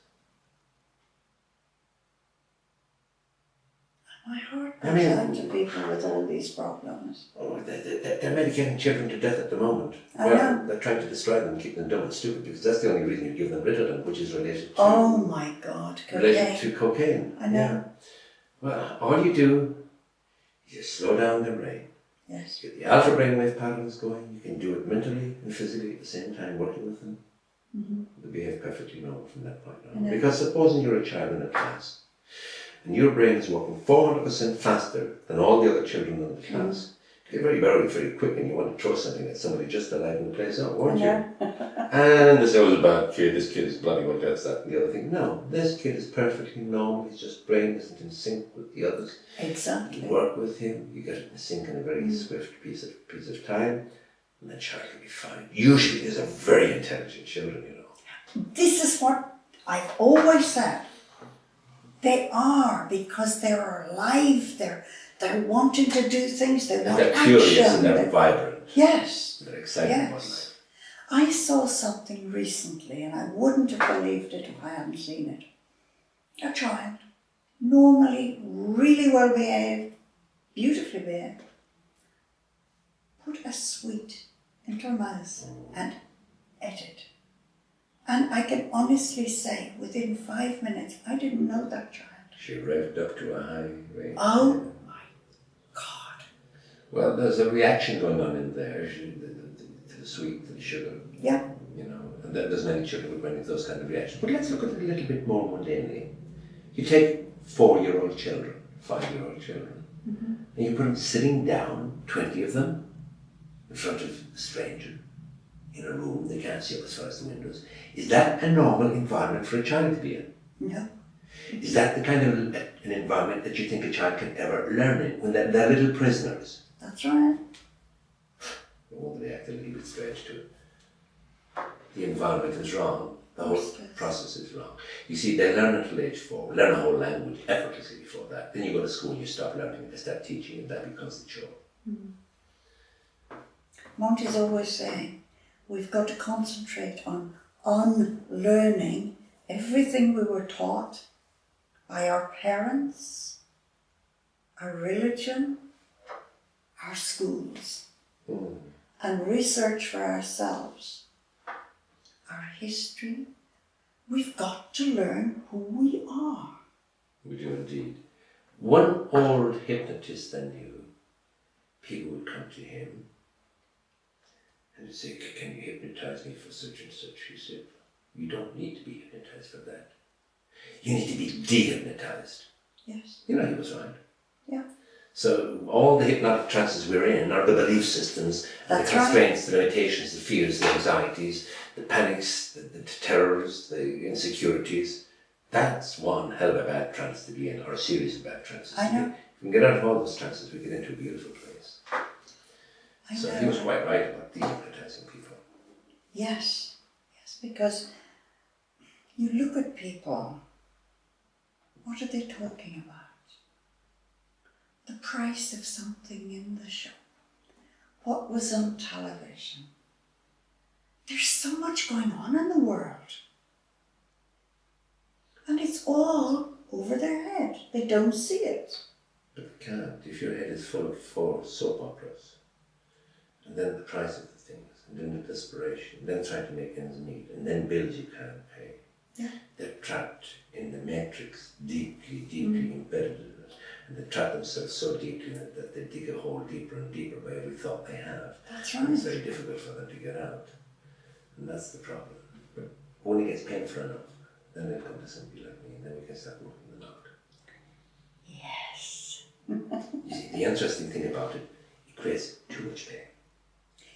My heart goes out to people with all these problems. Oh, they're medicating children to death at the moment. I know. They're trying to destroy them and keep them dumb and stupid, because that's the only reason you give them rid of them, which is related to... Oh my God, cocaine. Related to cocaine. I know. Yeah. Well, all you do is you slow down the brain. Yes. Get the alpha brainwave patterns going. You can do it mentally and physically at the same time, working with them. Mm-hmm. They behave perfectly normal from that point I on. know. Because supposing you're a child in a class, and your brain is working 400% faster than all the other children in the class, you get very quick, and you want to throw something at somebody just alive in the place out, won't you? And they say, oh, it's a bad kid, this kid is bloody well does that and the other thing. No, this kid is perfectly normal, his just brain isn't in sync with the others. Exactly. You work with him, you get it in sync in a very swift piece of time, and the child can be fine. Usually these are very intelligent children, you know. This is what I've always said. They are, because they're alive, they're wanting to do things, they want they're action. curious and they're vibrant. Yes. They're excited about life. I saw something recently, and I wouldn't have believed it if I hadn't seen it. A child, normally really well behaved, beautifully behaved, put a sweet into her mouth and ate it. And I can honestly say, within 5 minutes, I didn't know that child. She revved up to a high rate. Oh my God. Well, there's a reaction going on in there, to the sweet, to the sugar. Yeah. You know, and there's many children who go into those kind of reactions. But let's look at it a little bit more mundanely. You take 4-year-old children, 5-year-old children, and you put them sitting down, 20 of them, in front of a stranger, in a room they can't see up as far as the windows. Is that a normal environment for a child to be in? No. Is that the kind of an environment that you think a child can ever learn in, when they're little prisoners? That's right. Well, they act a little bit strange to it. The environment is wrong. The whole process is wrong. You see, they learn until age 4. Learn a whole language effortlessly before that. Then you go to school and you stop learning, they start teaching, and that becomes the chore. Monty's always saying, we've got to concentrate on unlearning everything we were taught by our parents, our religion, our schools, and research for ourselves, our history. We've got to learn who we are. We do indeed. One old hypnotist I knew, people would come to him and he'd say, can you hypnotize me for such and such? He said, you don't need to be hypnotized for that. You need to be de-hypnotized. Yes. You know, he was right. Yeah. So all the hypnotic trances we're in are the belief systems, the constraints, the limitations, the fears, the anxieties, the panics, the terrors, the insecurities. That's one hell of a bad trance to be in, or a series of bad trances. I know. If we can get out of all those trances, we get into a beautiful place. I So know. he was quite right about de-hypnotizing people. Yes. Yes, because you look at people, what are they talking about? The price of something in the shop. What was on television? There's so much going on in the world. And it's all over their head. They don't see it. But they can't. If your head is full of 4 soap operas, and then the price of the things, and then the desperation, and then trying to make ends meet, and then bills you can't pay. Yeah. They're trapped in the matrix, deeply embedded in it. And they trap themselves so deeply in it that they dig a hole deeper and deeper by every thought they have. That's And right. it's very difficult for them to get out. And that's the problem. But when it gets painful enough, then they'll come to somebody like me, and then we can start moving them out. Yes. You see, the the interesting thing about it, it creates too much pain.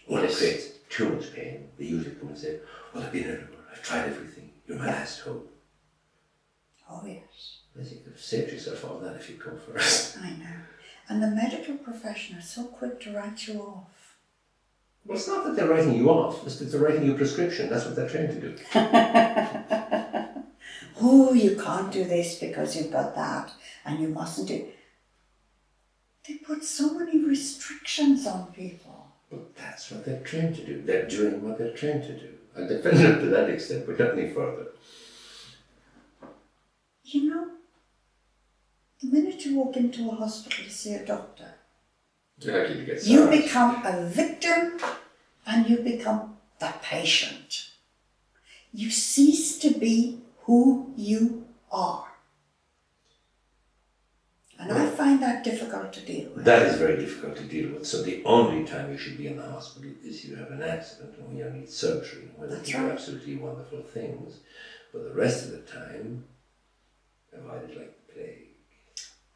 When it creates too much pain, they usually come and say, well, I've been everywhere, I've tried everything, you're my last hope. Oh, yes. Well, you could have saved yourself all that if you'd come first. I know. And the medical profession is so quick to write you off. Well, it's not that they're writing you off, it's that they're writing you a prescription. That's what they're trained to do. Oh, you can't do this because you've got that, and you mustn't do. They put so many restrictions on people. But that's what they're trained to do. They're doing what they're trained to do. I'll defend them to that extent, but not any further. You know, the minute you walk into a hospital to see a doctor, you become a victim and you become the patient. You cease to be who you are. And I find that difficult to deal with. That is very difficult to deal with. So the only time you should be in the hospital is you have an accident and when you need surgery, when they do absolutely wonderful things. But the rest of the time, avoid it like the plague.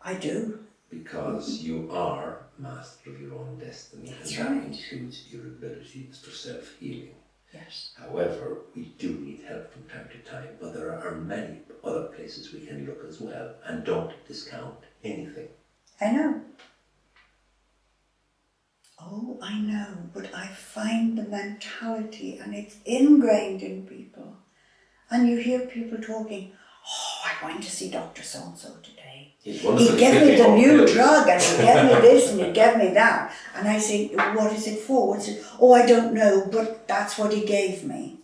I do. Because you are master of your own destiny. That's and right. That includes your abilities for self-healing. Yes. However, we do need help from time to time, but there are many other places we can look as well, and don't discount anything. I know. Oh, I know, but I find the mentality, and it's ingrained in people. And you hear people talking, oh, I went to see Dr. So-and-so today. He gave me the new drug, and he gave me this, and he gave me that. And I say, what is it for? What's it? Oh, I don't know, but that's what he gave me.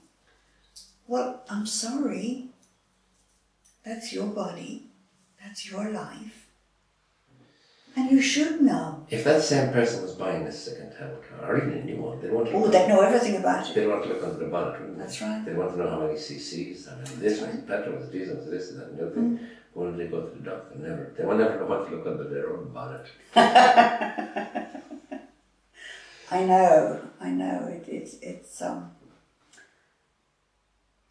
Well, I'm sorry. That's your body. That's your life. And you should know. If that same person was buying a second-hand car, or even a new one, they'd want to Oh, they'd know everything about it. They'd want to look under the bonnet, wouldn't they? That's right. They'd want to know how many cc's, how many this, was the petrol, was the diesel, was this, and that, and the other thing. When did they go to the doctor? Never. They will never know what to look under their own bonnet. I know. It's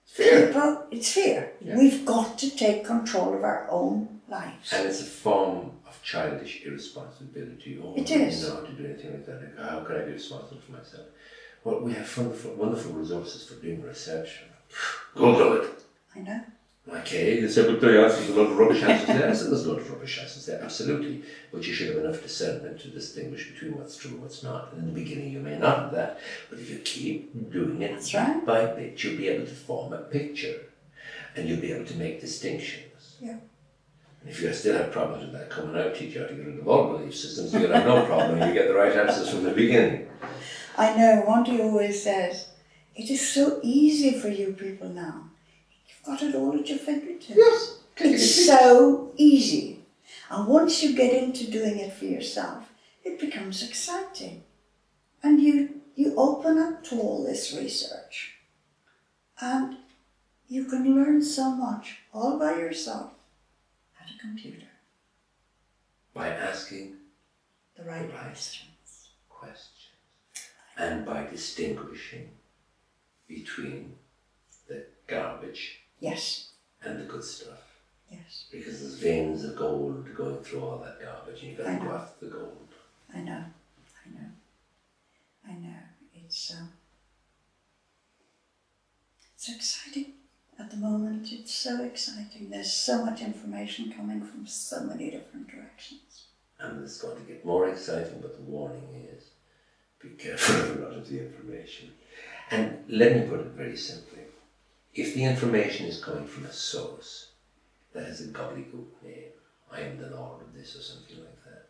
fear. People, it's fear. Yeah. We've got to take control of our own lives. And it's a form of childish irresponsibility. Oh, it is. I don't know how to do anything like that. Like, how can I be responsible for myself? Well, we have wonderful resources for doing research. Google it. I know. Okay, you say, but there's a lot of rubbish answers there. I said there's a lot of rubbish answers there, absolutely. But you should have enough discernment to distinguish between what's true and what's not. And in the beginning you may not have that, but if you keep doing it bit by bit, you'll be able to form a picture. And you'll be able to make distinctions. Yeah. And if you still have problems with that coming out, teach you how to get rid of all belief systems, you'll have no problem and you get the right answers from the beginning. I know, Montague always says, it is so easy for you people now. Got it all at your fingertips. Yes. It's so easy. And once you get into doing it for yourself, it becomes exciting. And you open up to all this research. And you can learn so much all by yourself at a computer. By asking the right questions. And by distinguishing between the garbage and the good stuff. Yes. Because there's veins of gold going through all that garbage and you've got to go after the gold. I know. It's exciting at the moment. It's so exciting. There's so much information coming from so many different directions. And it's going to get more exciting, but the warning is, be careful of a lot of the information. And let me put it very simply. If the information is coming from a source that has a gobbledygook name, I am the Lord of this or something like that,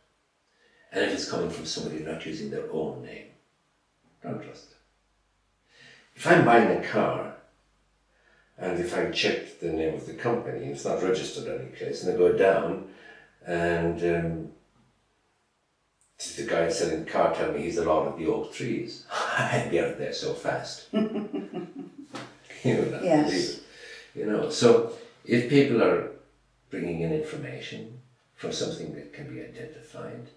and if it's coming from somebody not using their own name, don't trust it. If I'm buying a car, and if I check the name of the company, it's not registered any place, and I go down, and the guy selling the car tell me he's the Lord of the oak trees, I'd be out of there so fast. You would not believe it. You know, so if people are bringing in information from something that can be identified,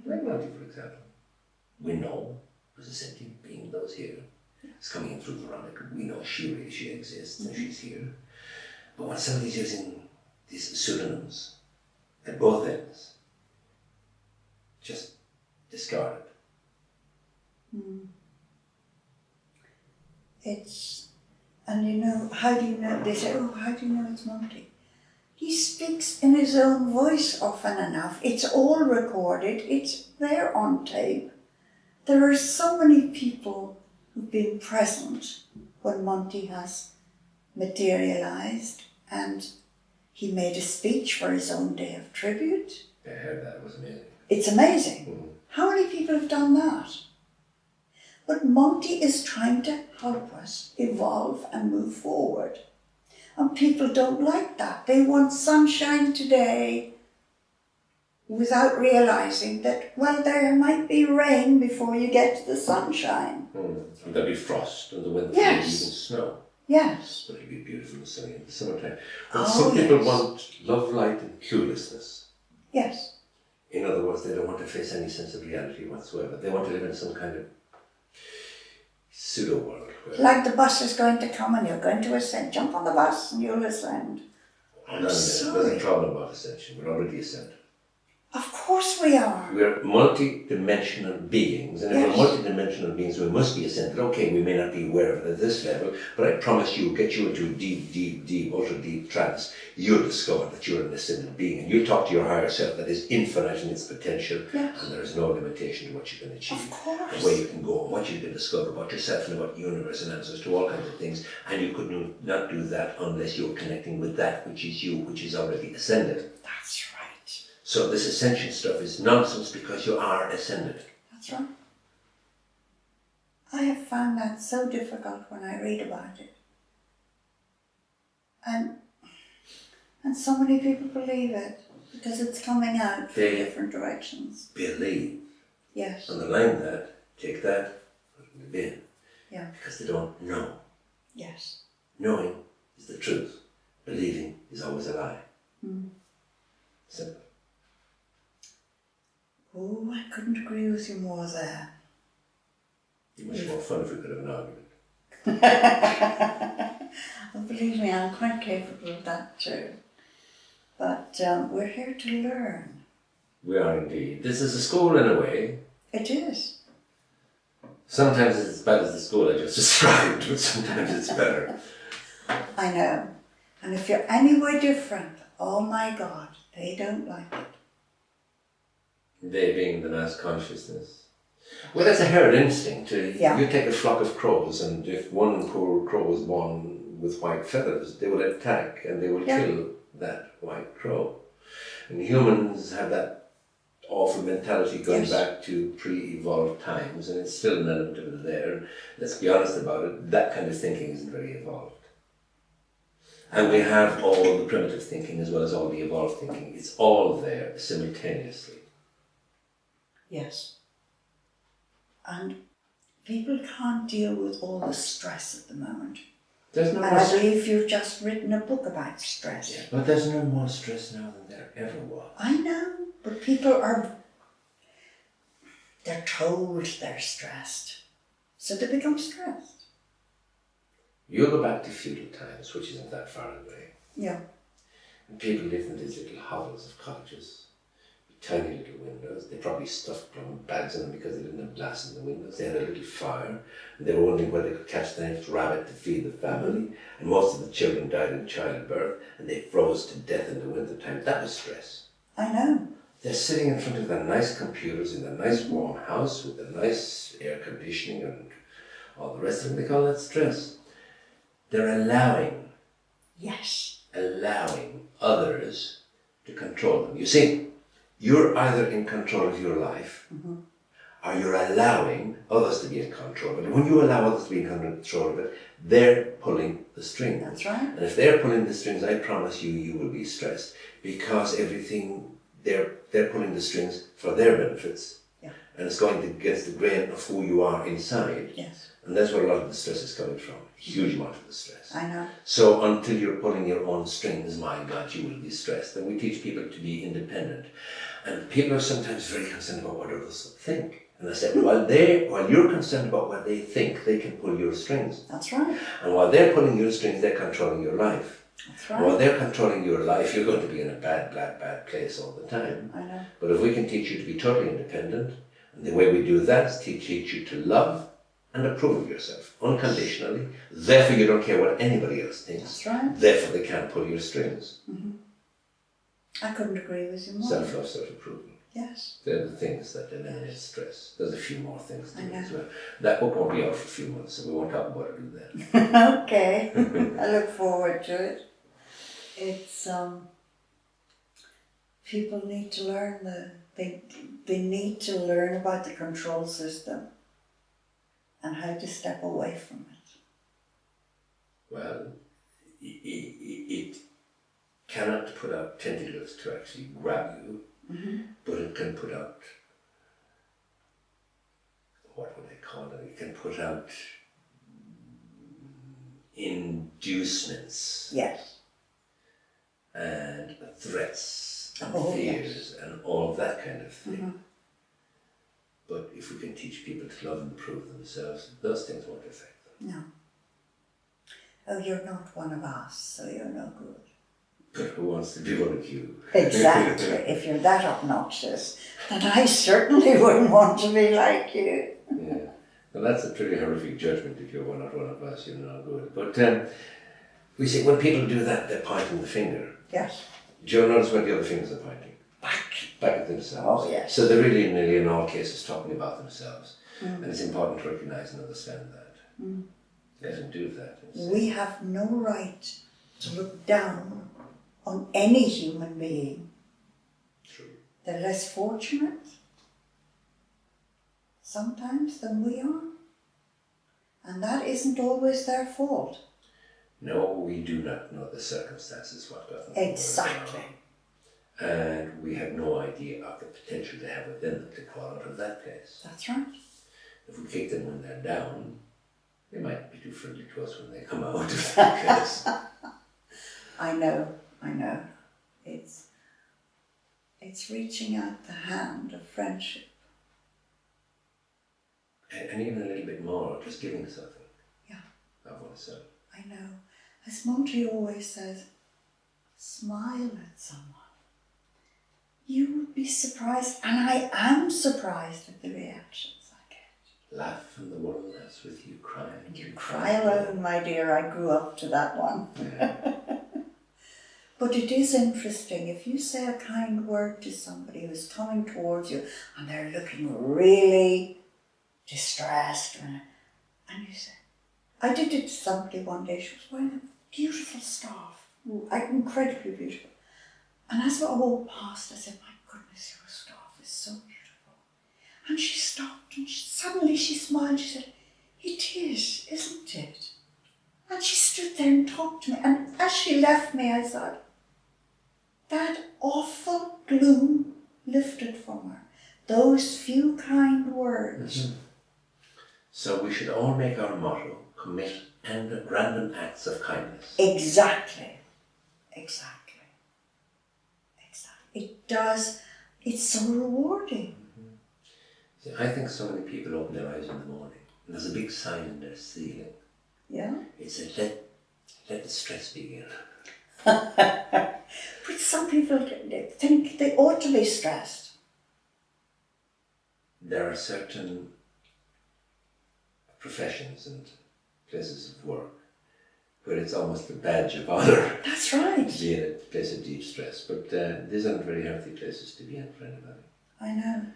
like Monty, for example, we know there's a sentient being that was here. It's coming in through Veronica. We know she exists and she's here. But when somebody's using these pseudonyms at both ends, just And you know, how do you know? They say, oh, how do you know it's Monty? He speaks in his own voice often enough. It's all recorded. It's there on tape. There are so many people who've been present when Monty has materialized, and he made a speech for his own day of tribute. I heard that. It was amazing. It's amazing. Mm-hmm. How many people have done that? But Monty is trying to help us evolve and move forward. And people don't like that. They want sunshine today without realizing that, well, there might be rain before you get to the sunshine. And there'll be frost in the winter, Yes. maybe even snow. Yes. But it'll be beautiful and sunny in the summertime. But Oh, some people yes. want love, light and cluelessness. Yes. In other words, they don't want to face any sense of reality whatsoever. They want to live in some kind of pseudo-world. Like the bus is going to come and you're going to ascend. Jump on the bus and you'll ascend. There's a problem about Ascension. We're already ascended. Of course we are. We're multi-dimensional beings, and if Yes. we're multi-dimensional beings, we must be ascended. Okay, we may not be aware of it at this level, but I promise you, get you into a deep, ultra-deep trance, you'll discover that you're an ascended being, and you'll talk to your higher self that is infinite in its potential, Yes. and there is no limitation to what you can achieve. Of course. And where you can go, and what you can discover about yourself and about the universe and answers to all kinds of things, and you could not do that unless you're connecting with that which is you, which is already ascended. That's right. So this ascension stuff is nonsense because you are ascended. That's right. I have found that so difficult when I read about it. And so many people believe it because it's coming out from different directions. Believe. Yes. Underline that, take that, put it in the bin. Yeah. Because they don't know. Yes. Knowing is the truth. Believing is always a lie. Mm. Simple. Oh, I couldn't agree with you more there. It'd be much more fun if we could have an argument. Well, believe me, I'm quite capable of that too. But we're here to learn. We are indeed. This is a school in a way. It is. Sometimes it's as bad as the school I just described, but sometimes it's better. I know. And if you're anywhere different, oh my God, they don't like it. They being the mass consciousness. Well, that's a herd instinct. You take a flock of crows, and if one poor crow is born with white feathers, they will attack and they will kill that white crow. And humans have that awful mentality going back to pre-evolved times, and it's still an element of it there. And let's be honest about it, that kind of thinking isn't very evolved. And we have all the primitive thinking as well as all the evolved thinking. It's all there simultaneously. Yes. And people can't deal with all the stress at the moment. There's no and I believe you've just written a book about stress. Yeah, but there's no more stress now than there ever was. I know, but people they're told they're stressed. So they become stressed. You go back to feudal times, which isn't that far away. Yeah. And people lived in these little hovels of cottages. Tiny little windows. They probably stuffed plum bags in them because they didn't have glass in the windows. They had a little fire, and they were wondering where they could catch the next rabbit to feed the family. And most of the children died in childbirth, and they froze to death in the winter time. That was stress. I know. They're sitting in front of their nice computers in their nice warm house with their nice air conditioning and all the rest of it. They call that stress. They're allowing others to control them. You see, you're either in control of your life, or you're allowing others to be in control of it. And when you allow others to be in control of it, they're pulling the strings. That's right. And if they're pulling the strings, I promise you, you will be stressed because everything they're pulling the strings for their benefits, and it's going against the grain of who you are inside. Yes. And that's where a lot of the stress is coming from. A huge amount of the stress. I know. So until you're pulling your own strings, my God, you will be stressed. And we teach people to be independent. And people are sometimes very concerned about what others think. And I said, while you're concerned about what they think, they can pull your strings. That's right. And while they're pulling your strings, they're controlling your life. That's right. And while they're controlling your life, you're going to be in a bad place all the time. I know. But if we can teach you to be totally independent, and the way we do that is teach you to love and approve of yourself unconditionally. Therefore, you don't care what anybody else thinks. That's right. Therefore, they can't pull your strings. Mm-hmm. I couldn't agree with you more. Self-love, self-approval. Yes. They're the things that eliminate stress. There's a few more things to it as well. know. That book won't be out for a few months, so we won't talk about it then. Okay. I look forward to it. It's people need to learn they need to learn about the control system and how to step away from it. Well, it cannot put out tentacles to actually grab you, but it can put out, what would I call it? It can put out inducements. Yes. And threats and yes. fears and all of that kind of thing. But if we can teach people to love and improve themselves, those things won't affect them. No. Oh, you're not one of us, so you're no good. But who wants to be one of you? Exactly. If you're that obnoxious, then I certainly wouldn't want to be like you. Yeah. Well, that's a pretty horrific judgment. If you're not one of us, you're not good. But we see when people do that, they're pointing the finger. Yes. Do you notice where the other fingers are pointing? Back at themselves. Oh, yes. So they're really, nearly in all cases, talking about themselves. And it's important to recognise and understand that. Let them do that. We have no right to look down on any human being. True. They're less fortunate sometimes than we are. And that isn't always their fault. No, we do not know the circumstances what got them. Exactly. And we have no idea of the potential they have within them to crawl out of that place. That's right. If we kick them when they're down, they might be too friendly to us when they come out of that place. I know. It's reaching out the hand of friendship. And even a little bit more, just giving something. Yeah. Of oneself. I know. As Monty always says, smile at someone. You would be surprised, and I am surprised at the reactions I get. Laugh and the world laughs with you, cry. And you cry alone, my dear. I grew up to that one. Yeah. But it is interesting, if you say a kind word to somebody who's coming towards you and they're looking really distressed, and you say, I did it to somebody one day, she was wearing a beautiful scarf, incredibly beautiful. And as we all passed, I said, my goodness, your scarf is so beautiful. And she stopped and suddenly she smiled, she said, it is, isn't it? And she stood there and talked to me. And as she left me, I thought, that awful gloom lifted from her. Those few kind words. So we should all make our motto, commit and random acts of kindness. Exactly. It does, it's so rewarding. See, I think so many people open their eyes in the morning and there's a big sign in their ceiling. Yeah. It says, let the stress begin. But some people think they ought to be stressed. There are certain professions and places of work where it's almost a badge of honour. That's right. To be in a place of deep stress, but these aren't very healthy places to be in for anybody. I know.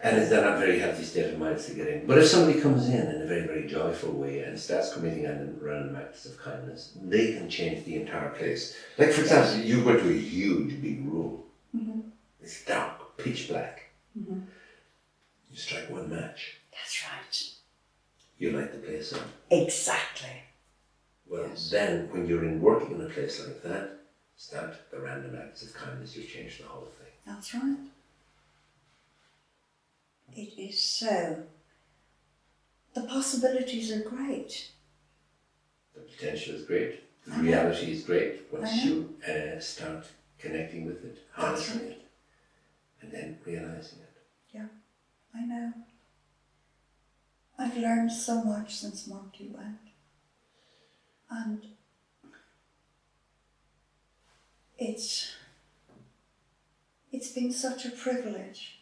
And they're not very healthy state of minds to get in. But if somebody comes in a very, very joyful way and starts committing random acts of kindness, they can change the entire place. Like, for example, you go to a huge, big room. It's dark, pitch black. You strike one match. That's right. You light the place up. Exactly. Well, then, when you're working in a place like that, start the random acts of kindness, you change the whole thing. That's right. It is so. The possibilities are great. The potential is great. The reality is great once you start connecting with it, harnessing it, and then realizing it. Yeah, I know. I've learned so much since Monty went. And it's been such a privilege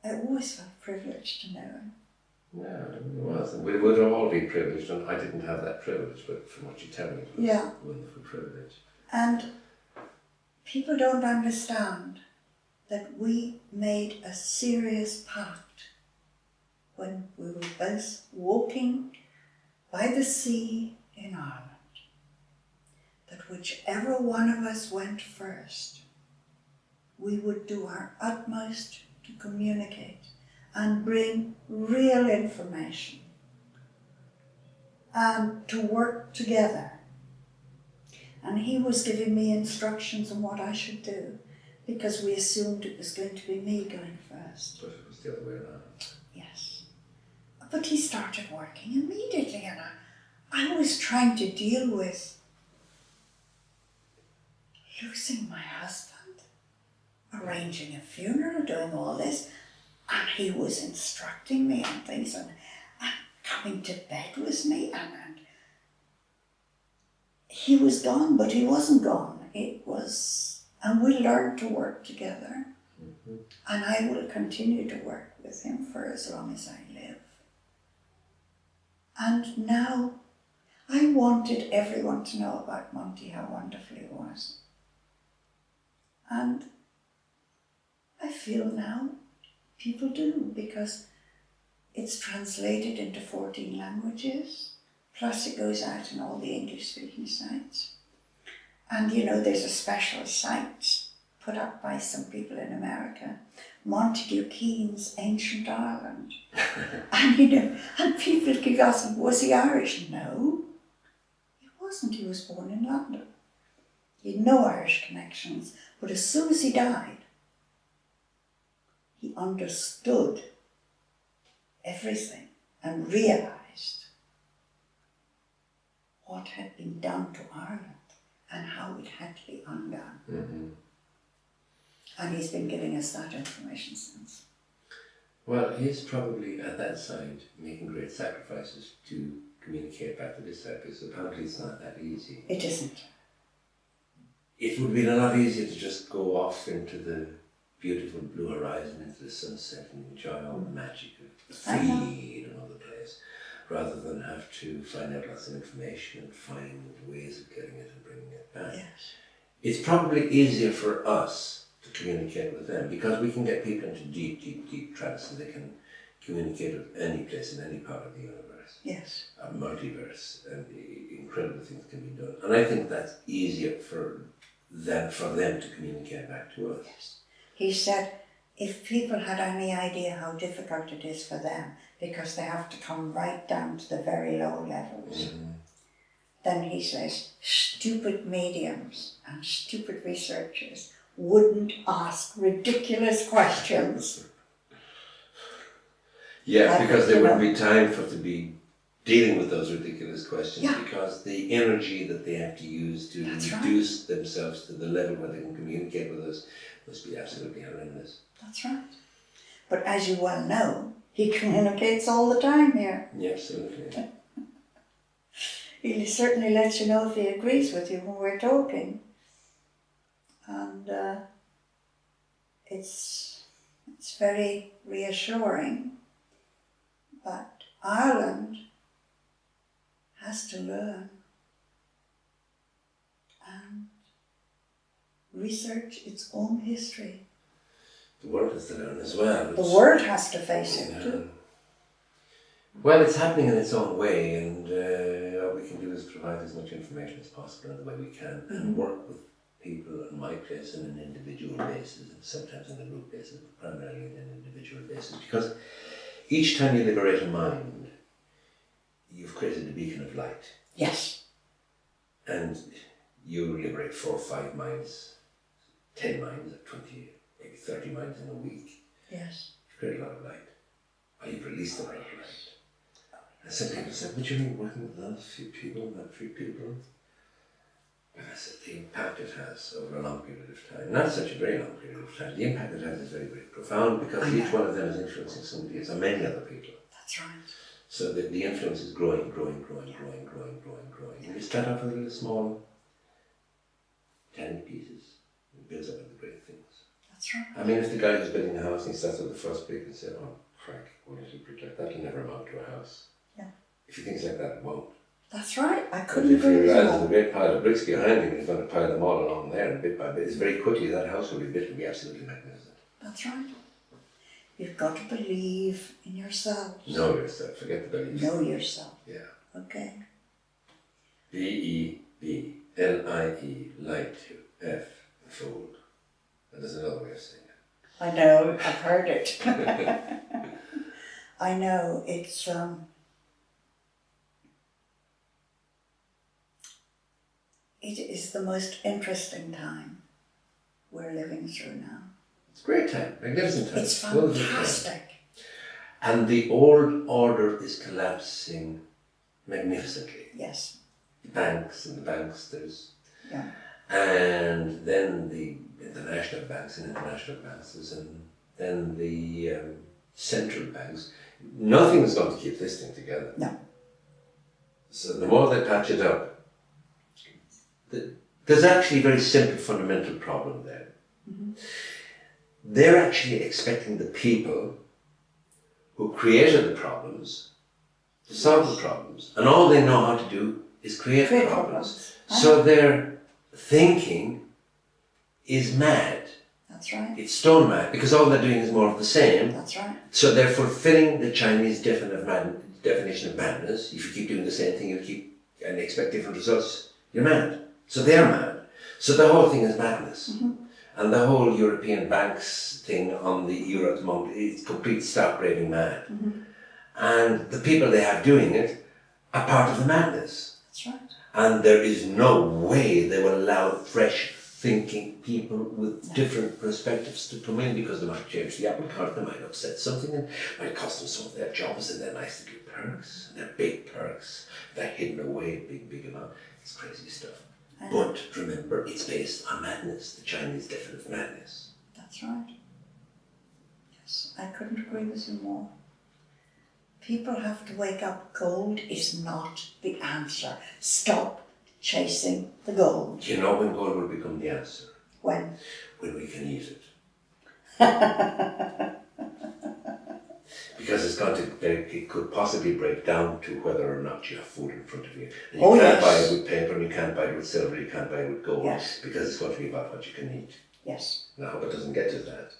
I always felt privileged to know him. Yeah, it was. And we would have all been privileged, and I didn't have that privilege, but from what you tell me, it was a wonderful privilege. And people don't understand that we made a serious pact when we were both walking by the sea in Ireland, that whichever one of us went first, we would do our utmost to communicate and bring real information and to work together. And he was giving me instructions on what I should do, because we assumed it was going to be me going first. But it was the other way around. Yes. But he started working immediately, and I was trying to deal with losing my husband, arranging a funeral, doing all this, and he was instructing me on things and coming to bed with me, and he was gone, but he wasn't gone. And we learned to work together. Mm-hmm. And I will continue to work with him for as long as I live. And now, I wanted everyone to know about Monty, how wonderful he was. And I feel now people do, because it's translated into 14 languages. Plus it goes out in all the English-speaking sites. And there's a special site put up by some people in America, Montague Keen's Ancient Ireland. And people keep asking, was he Irish? No, he wasn't. He was born in London. He had no Irish connections, but as soon as he died, he understood everything and realised what had been done to Ireland and how it had to be undone. Mm-hmm. And he's been giving us that information since. Well, he's probably at that side making great sacrifices to communicate back to this side, because apparently it's not that easy. It isn't. It would be a lot easier to just go off into the beautiful blue horizon, into the sunset, and enjoy all the magic of the feed and all the place, rather than have to find out lots of information and find ways of getting it and bringing it back. Yes. It's probably easier for us to communicate with them, because we can get people into deep, deep, deep trance, and they can communicate with any place in any part of the universe. Yes. A multiverse, and incredible things can be done. And I think that's easier for them to communicate back to us. Yes. He said, if people had any idea how difficult it is for them, because they have to come right down to the very low levels, then he says, stupid mediums and stupid researchers wouldn't ask ridiculous questions. Yeah, because there wouldn't be time for to be dealing with those ridiculous questions, because the energy that they have to use to reduce themselves to the level where they can communicate with us must be absolutely horrendous. That's right. But as you well know, he communicates all the time here. Yeah, absolutely. He certainly lets you know if he agrees with you when we're talking. And it's very reassuring. But Ireland has to learn and research its own history. The world has to learn as well. The world has to face it too. Well, it's happening in its own way, and all we can do is provide as much information as possible in the way we can, and work with people in my place on an individual basis, and sometimes on a group basis, but primarily on an individual basis. Because each time you liberate a mind, you've created a beacon of light. Yes. And you liberate 4 or 5 minds, 10 minds, 20, maybe 30 minds in a week. Yes. You've created a lot of light. Or you've released a lot of light. And some people said, but you're only working with those few people, not few people. But I said, the impact it has over a long period of time, not such a very long period of time, the impact it has is very, very profound, because each one of them is influencing somebody else, and many other people. That's right. So the influence is growing. And you start off with little small, tiny pieces. It builds up into great things. That's That's right. I mean, if the guy who's building a house and he starts with the first brick and says, oh, crack, one little brick like that will never amount to a house. Yeah. If he thinks like that, it won't. That's right. I But couldn't if agree he with you realizes more. the great pile of bricks behind him, he's going to pile them all along there, and bit by bit, it's very quickly that house will be built and be absolutely magnificent. That's right. You've got to believe in yourself. Know yourself. Forget the beliefs. Know yourself. Yeah. Okay. B-E-B-L-I-E, light you, F, fold. And there's another way of saying it. I know, I've heard it. I know, it's it is the most interesting time we're living through now. It's a great time, magnificent time. It's fantastic. And the old order is collapsing magnificently. Yes. The banks and the banksters. Yeah. And then the international banks and international banksters, and then the central banks. Nothing's going to keep this thing together. No. So the more they patch it up, there's actually a very simple fundamental problem there. Mm-hmm. They're actually expecting the people who created the problems to solve the problems. And all they know how to do is create problems. So their thinking is mad. That's right. It's stone mad, because all they're doing is more of the same. That's right. So they're fulfilling the Chinese definition of madness. If you keep doing the same thing and expect different results, you're mad. So they're mad. So the whole thing is madness. Mm-hmm. And the whole European banks thing on the euro at the moment is complete stark raving mad. Mm-hmm. And the people they have doing it are part of the madness. That's right. And there is no way they will allow fresh thinking people with different perspectives to come in, because they might change the apple cart, they might upset something, and might cost them some of their jobs and their nice little perks, and their big perks. They're hidden away, big amount. It's crazy stuff. But remember, it's based on madness, the Chinese definition of madness. That's right. Yes, I couldn't agree with you more. People have to wake up. Gold is not the answer. Stop chasing the gold. Do you know when gold will become the answer? When? When we can eat it. Because it could possibly break down to whether or not you have food in front of you. And you can't buy it with paper, and you can't buy it with silver, you can't buy it with gold. Yes. Because it's going to be about what you can eat. Yes. Now, it doesn't get to that.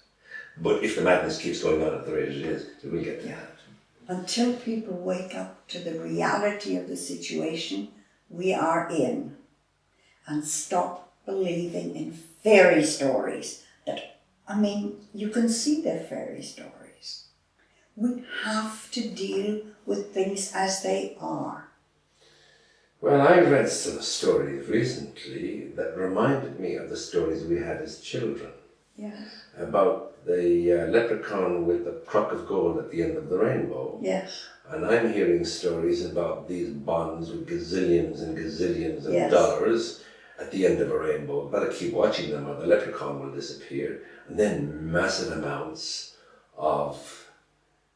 But if the madness keeps going on at the rate it is, it will get to that. Until people wake up to the reality of the situation we are in and stop believing in fairy stories you can see they're fairy stories. We have to deal with things as they are. Well, I read some stories recently that reminded me of the stories we had as children. Yes. About the leprechaun with the crock of gold at the end of the rainbow. Yes. And I'm hearing stories about these bonds with gazillions and gazillions of dollars at the end of a rainbow. Better keep watching them or the leprechaun will disappear. And then massive amounts of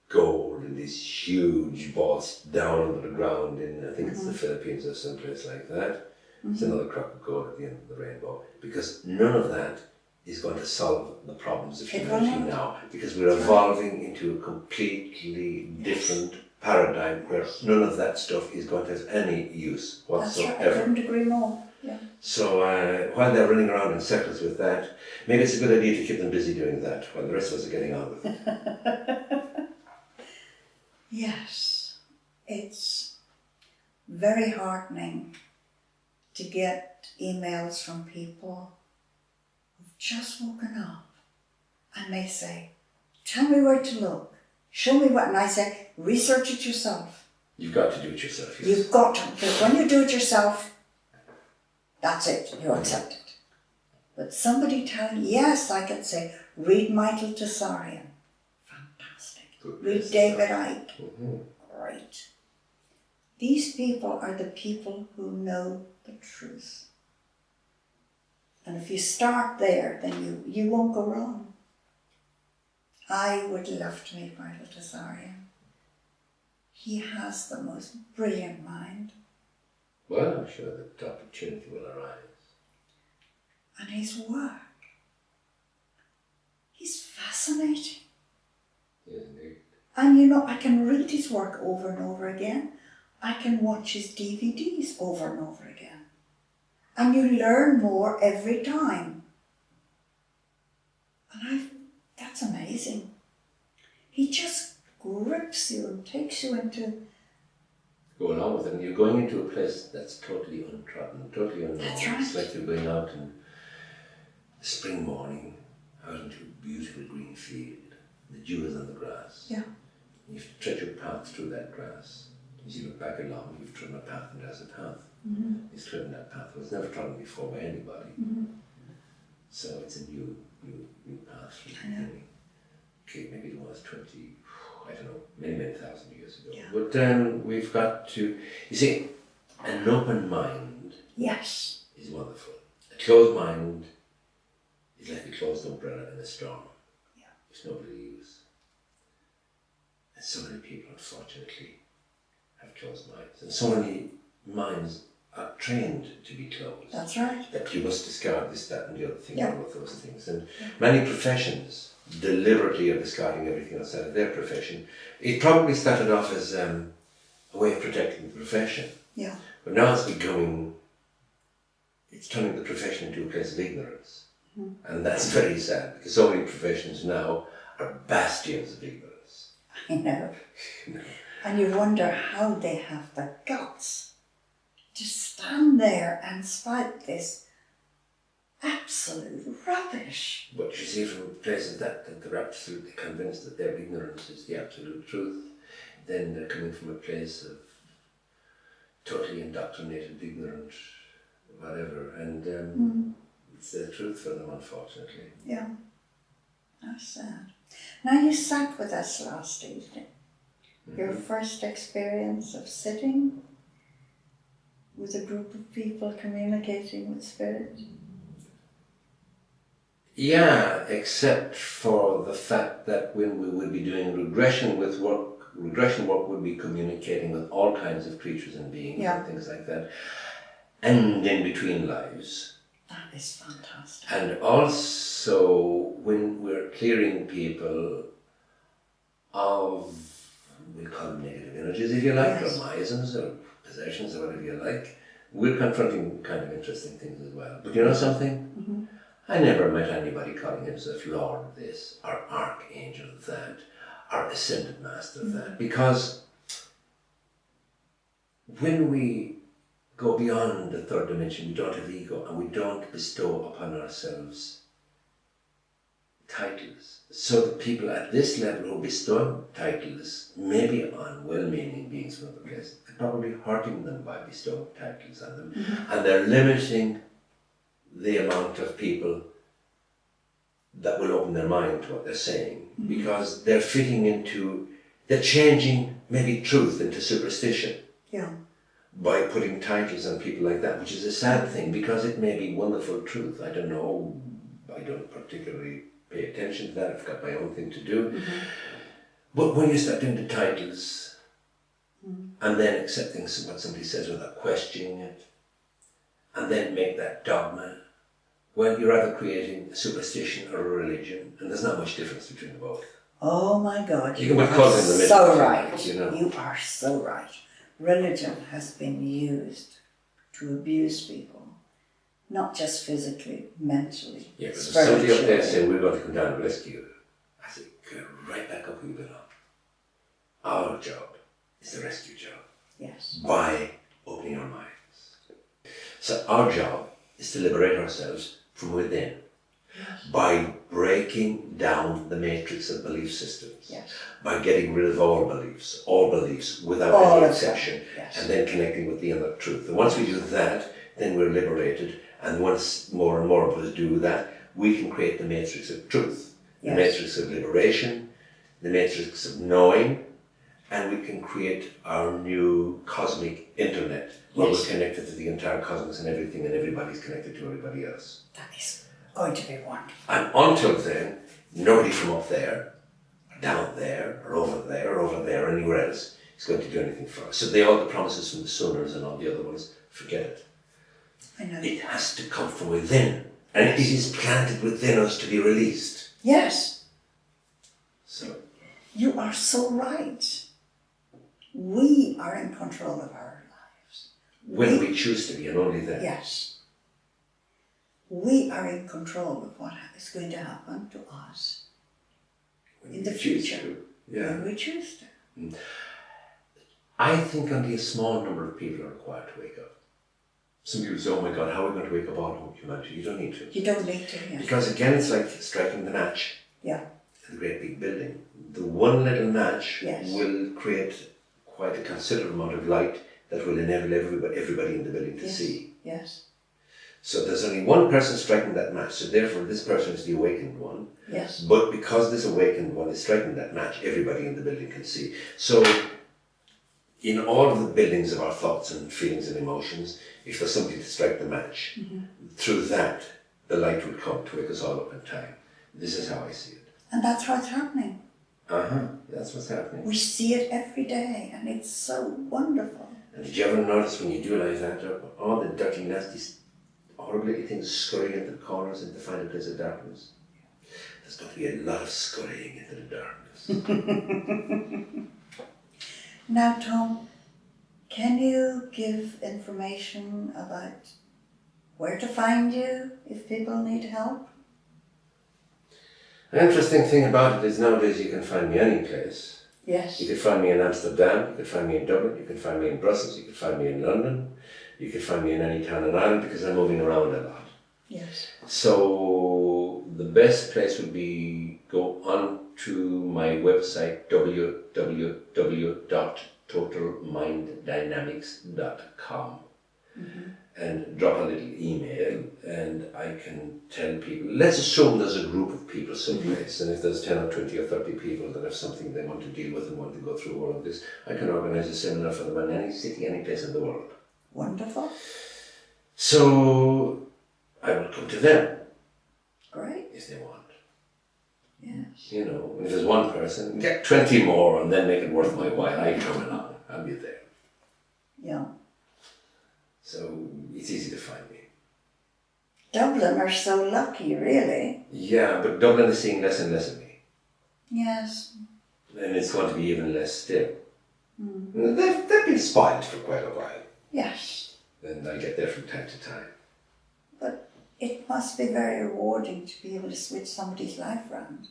gold in these huge vaults down under the ground in, I think it's the Philippines or someplace like that. It's another crock of gold at the end of the rainbow. Because none of that is going to solve the problems of humanity now, because we're evolving into a completely different paradigm where none of that stuff is going to have any use whatsoever. That's right. I couldn't agree more. Yeah. So while they're running around in circles with that, maybe it's a good idea to keep them busy doing that while the rest of us are getting on with it. Yes, it's very heartening to get emails from people who've just woken up and they say, tell me where to look, show me what, and I say, research it yourself. You've got to do it yourself, yes. You've got to, because when you do it yourself, that's it, you accept it. But somebody telling, yes, I can say, read Michael Tessarian, fantastic. Good. Read David Icke, Mm-hmm. great. These people are the people who know the truth. And if you start there, then you won't go wrong. I would love to meet Michael Tessarian. He has the most brilliant mind. Well, I'm sure that opportunity will arise. And his work. fascinating. Yes, indeed. And you know, I can read his work over and over again. I can watch his DVDs over and over again. And you learn more every time. And that's amazing. He just grips you and takes you into... Go along with it, and you're going into a place that's totally untrodden, totally unknown. That's right. It's like you're going out in the spring morning, out into a beautiful green field. The dew is on the grass. Yeah. You have to tread your path through that grass. As you look back along, you've trodden a path, and there's a path. Mm-hmm. He's trodden that path. It was never trodden before by anybody. Mm-hmm. So it's a new path from the beginning. Okay, maybe it was 20, I don't know, many thousand years ago. Yeah. But we've got to, you see, an open mind Yes. is wonderful. A closed mind is like a closed umbrella in a storm. Yeah. It's no use. And so many people, unfortunately, have closed minds. And so many minds are trained to be closed. That's right. That you must discard this, that and the other thing, Yeah. all of those things. And many professions deliberately are discarding everything outside of their profession. It probably started off as a way of protecting the profession. Yeah. But now it's turning the profession into a place of ignorance. Mm. And that's very sad, because so many professions now are bastions of ignorance. I know. And you wonder how they have the guts to stand there and spout this absolute rubbish. But you see, from places that they're absolutely convinced that their ignorance is the absolute truth, then they're coming from a place of totally indoctrinated, ignorant, whatever, and it's the truth for them, unfortunately. Yeah, that's sad. Now you sat with us last evening. Mm-hmm. Your first experience of sitting with a group of people communicating with spirit. Yeah, except for the fact that when we would be doing regression work would be communicating with all kinds of creatures and beings and things like that. And in between lives. That is fantastic. And also when we're clearing people of, we'll call them negative energies if you like, or miasms or possessions or whatever you like, we're confronting kind of interesting things as well. But you know something? Mm-hmm. I never met anybody calling himself Lord this, or Archangel that, or Ascended Master that, because when we go beyond the third dimension, we don't have ego, and we don't bestow upon ourselves titles. So the people at this level who bestow titles, maybe on well-meaning beings from other places, they're probably hurting them by bestowing titles on them, and they're limiting the amount of people that will open their mind to what they're saying, because they're they're changing maybe truth into superstition. Yeah. By putting titles on people like that, which is a sad thing, because it may be wonderful truth. I don't know, I don't particularly pay attention to that, I've got my own thing to do. Mm-hmm. But when you start doing the titles, and then accepting what somebody says without questioning it, and then make that dogma, well, you're either creating a superstition or a religion, and there's not much difference between the both. Oh my God, you are so right. You know? You are so right. Religion has been used to abuse people, not just physically, mentally, yeah, but spiritually. Somebody up there saying, we're going to come down and rescue you. I say, get right back up where you belong. Our job is the rescue job. Yes. By opening our minds. So our job is to liberate ourselves from within. Yes. By breaking down the matrix of belief systems. Yes. By getting rid of all beliefs without any exception, yes. And then connecting with the inner truth. And once we do that, then we're liberated. And once more and more of us do that, we can create the matrix of truth, the matrix of liberation, the matrix of knowing, and we can create our new cosmic internet where we're connected to the entire cosmos and everything, and everybody's connected to everybody else. That is going to be wonderful. And until then, nobody from up there, or down there, or over there, or anywhere else is going to do anything for us. So all the promises from the Sooners and all the other ones, forget it. I know. It has to come from within, and it is planted within us to be released. Yes. So you are so right. We are in control of our lives. when we choose to be, and only then. Yes. We are in control of what is going to happen to us in the future. Yeah. When we choose to. I think only a small number of people are required to wake up. Some people say, oh my God, how are we going to wake up all of humanity? You don't need to. You don't need to, yeah. Because again, it's like striking the match. Yeah. In a great big building. The one little match Yes. will create quite a considerable amount of light that will enable everybody in the building to see. Yes. So there's only one person striking that match, so therefore this person is the awakened one. Yes. But because this awakened one is striking that match, everybody in the building can see. So in all of the buildings of our thoughts and feelings and emotions, if there's somebody to strike the match, through that the light will come to wake us all up in time. This is how I see it. And that's what's happening. That's what's happening. We see it every day, and it's so wonderful. And did you ever notice when you do like that, all the dirty, nasty, horrible little things scurrying into the corners and to find a place of darkness? There's going to be a lot of scurrying into the darkness. Now, Tom, can you give information about where to find you if people need help? An interesting thing about it is nowadays you can find me any place. Yes. You can find me in Amsterdam, you can find me in Dublin, you can find me in Brussels, you can find me in London, you can find me in any town in Ireland because I'm moving around a lot. Yes. So the best place would be go on to my website www.totalminddynamics.com and drop a little email and I can tell people, let's assume there's a group of people someplace and if there's 10 or 20 or 30 people that have something they want to deal with and want to go through all of this, I can organise a seminar for them in any city, any place in the world. Wonderful. So I will come to them. Great. If they want. Yes. You know, if there's one person, get 20 more and then make it worth my while. I come along. I'll be there. Yeah. So it's easy to find me. Dublin are so lucky, really. Yeah, but Dublin is seeing less and less of me. Yes. And it's going to be even less still. They've been spoiled for quite a while. Yes. And I get there from time to time. But it must be very rewarding to be able to switch somebody's life around.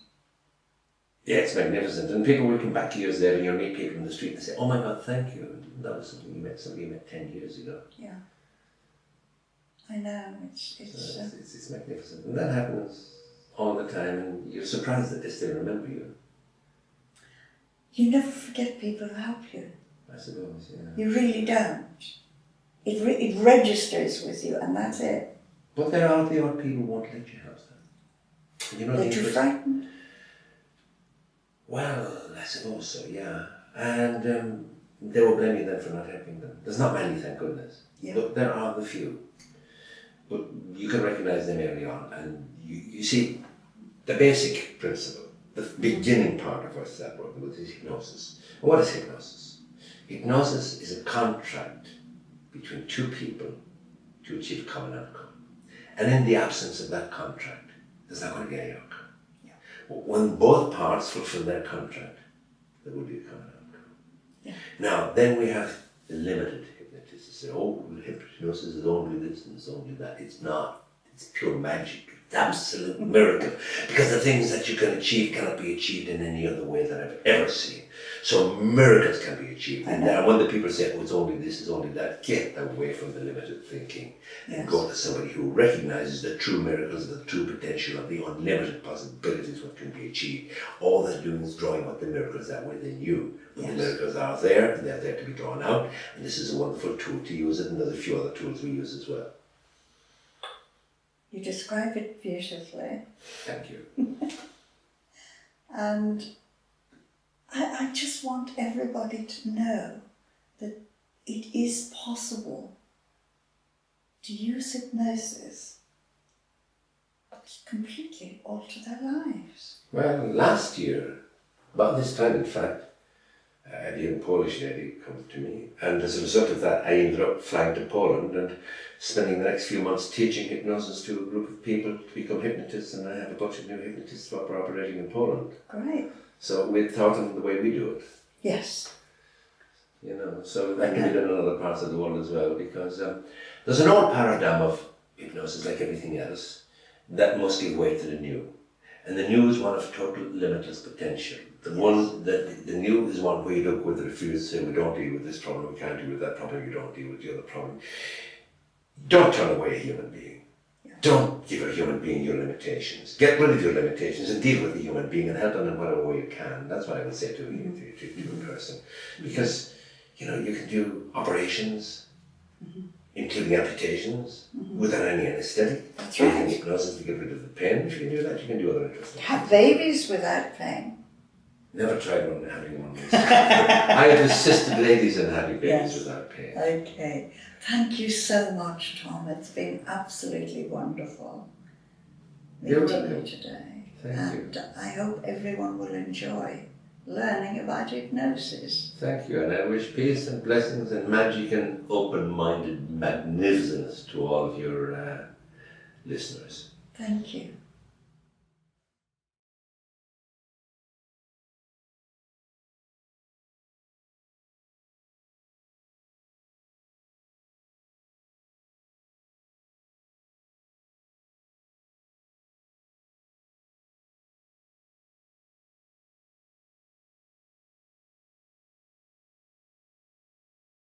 Yeah, it's magnificent. And people will come back years later and you'll meet people in the street and say, oh my God, thank you. That was somebody you met 10 years ago. Yeah. I know, it's magnificent. And that happens all the time and you're surprised that they still remember you. You never forget people who help you. I suppose, yeah. You really don't. It registers with you and that's it. But there are the odd people who won't let you help them. You know, they're too frightened? Well, I suppose so, yeah. And they will blame you then for not helping them. There's not many, thank goodness. Yeah. But there are the few. But you can recognise them early on. And you see, the basic principle, the beginning part of what's that word, which is hypnosis. And what is hypnosis? Hypnosis is a contract between two people to achieve a common outcome. And in the absence of that contract, there's not going to be any outcome. Yeah. But when both parts fulfill their contract, there will be a common outcome. Yeah. Now, then we have the limited hypnotists who say, oh, hypnosis is only this and it's only that. It's not. It's pure magic. It's absolute miracle. Because the things that you can achieve cannot be achieved in any other way that I've ever seen. So miracles can be achieved. And when the people say, oh, it's only this, it's only that, get away from the limited thinking. Yes. And go to somebody who recognizes the true miracles, the true potential of the unlimited possibilities what can be achieved. All they're doing is drawing out the miracles that were within you. But the miracles are there, and they're there to be drawn out. And this is a wonderful tool to use it, and there's a few other tools we use as well. You describe it beautifully. Thank you. And I just want everybody to know that it is possible to use hypnosis to completely alter their lives. Well, last year, about this time in fact, A young Polish lady come to me, and as a result of that, I ended up flying to Poland and spending the next few months teaching hypnosis to a group of people to become hypnotists, and I have a bunch of new hypnotists who are operating in Poland. Great. So we taught them the way we do it. Yes. You know, so that can be done in other parts of the world as well, because there's an old paradigm of hypnosis, like everything else, that must give way to the new. And the new is one of total limitless potential. The new is one where you look with the refuse, say, we don't deal with this problem, we can't deal with that problem, you don't deal with the other problem. Don't turn away a human being. Yeah. Don't give a human being your limitations. Get rid of your limitations and deal with the human being and help them in whatever way you can. That's what I would say to a person. Because, you know, you can do operations, including amputations, without any anesthetic. That's right. You can hypnosis to get rid of the pain. If you can do that, you can do other interesting things. Have babies without pain? Never tried having one myself. I have assisted ladies in having babies without pain. Okay. Thank you so much, Tom. It's been absolutely wonderful meeting you today. Thank you. I hope everyone will enjoy learning about hypnosis. Thank you, and I wish peace and blessings and magic and open-minded magnificence to all of your listeners. Thank you.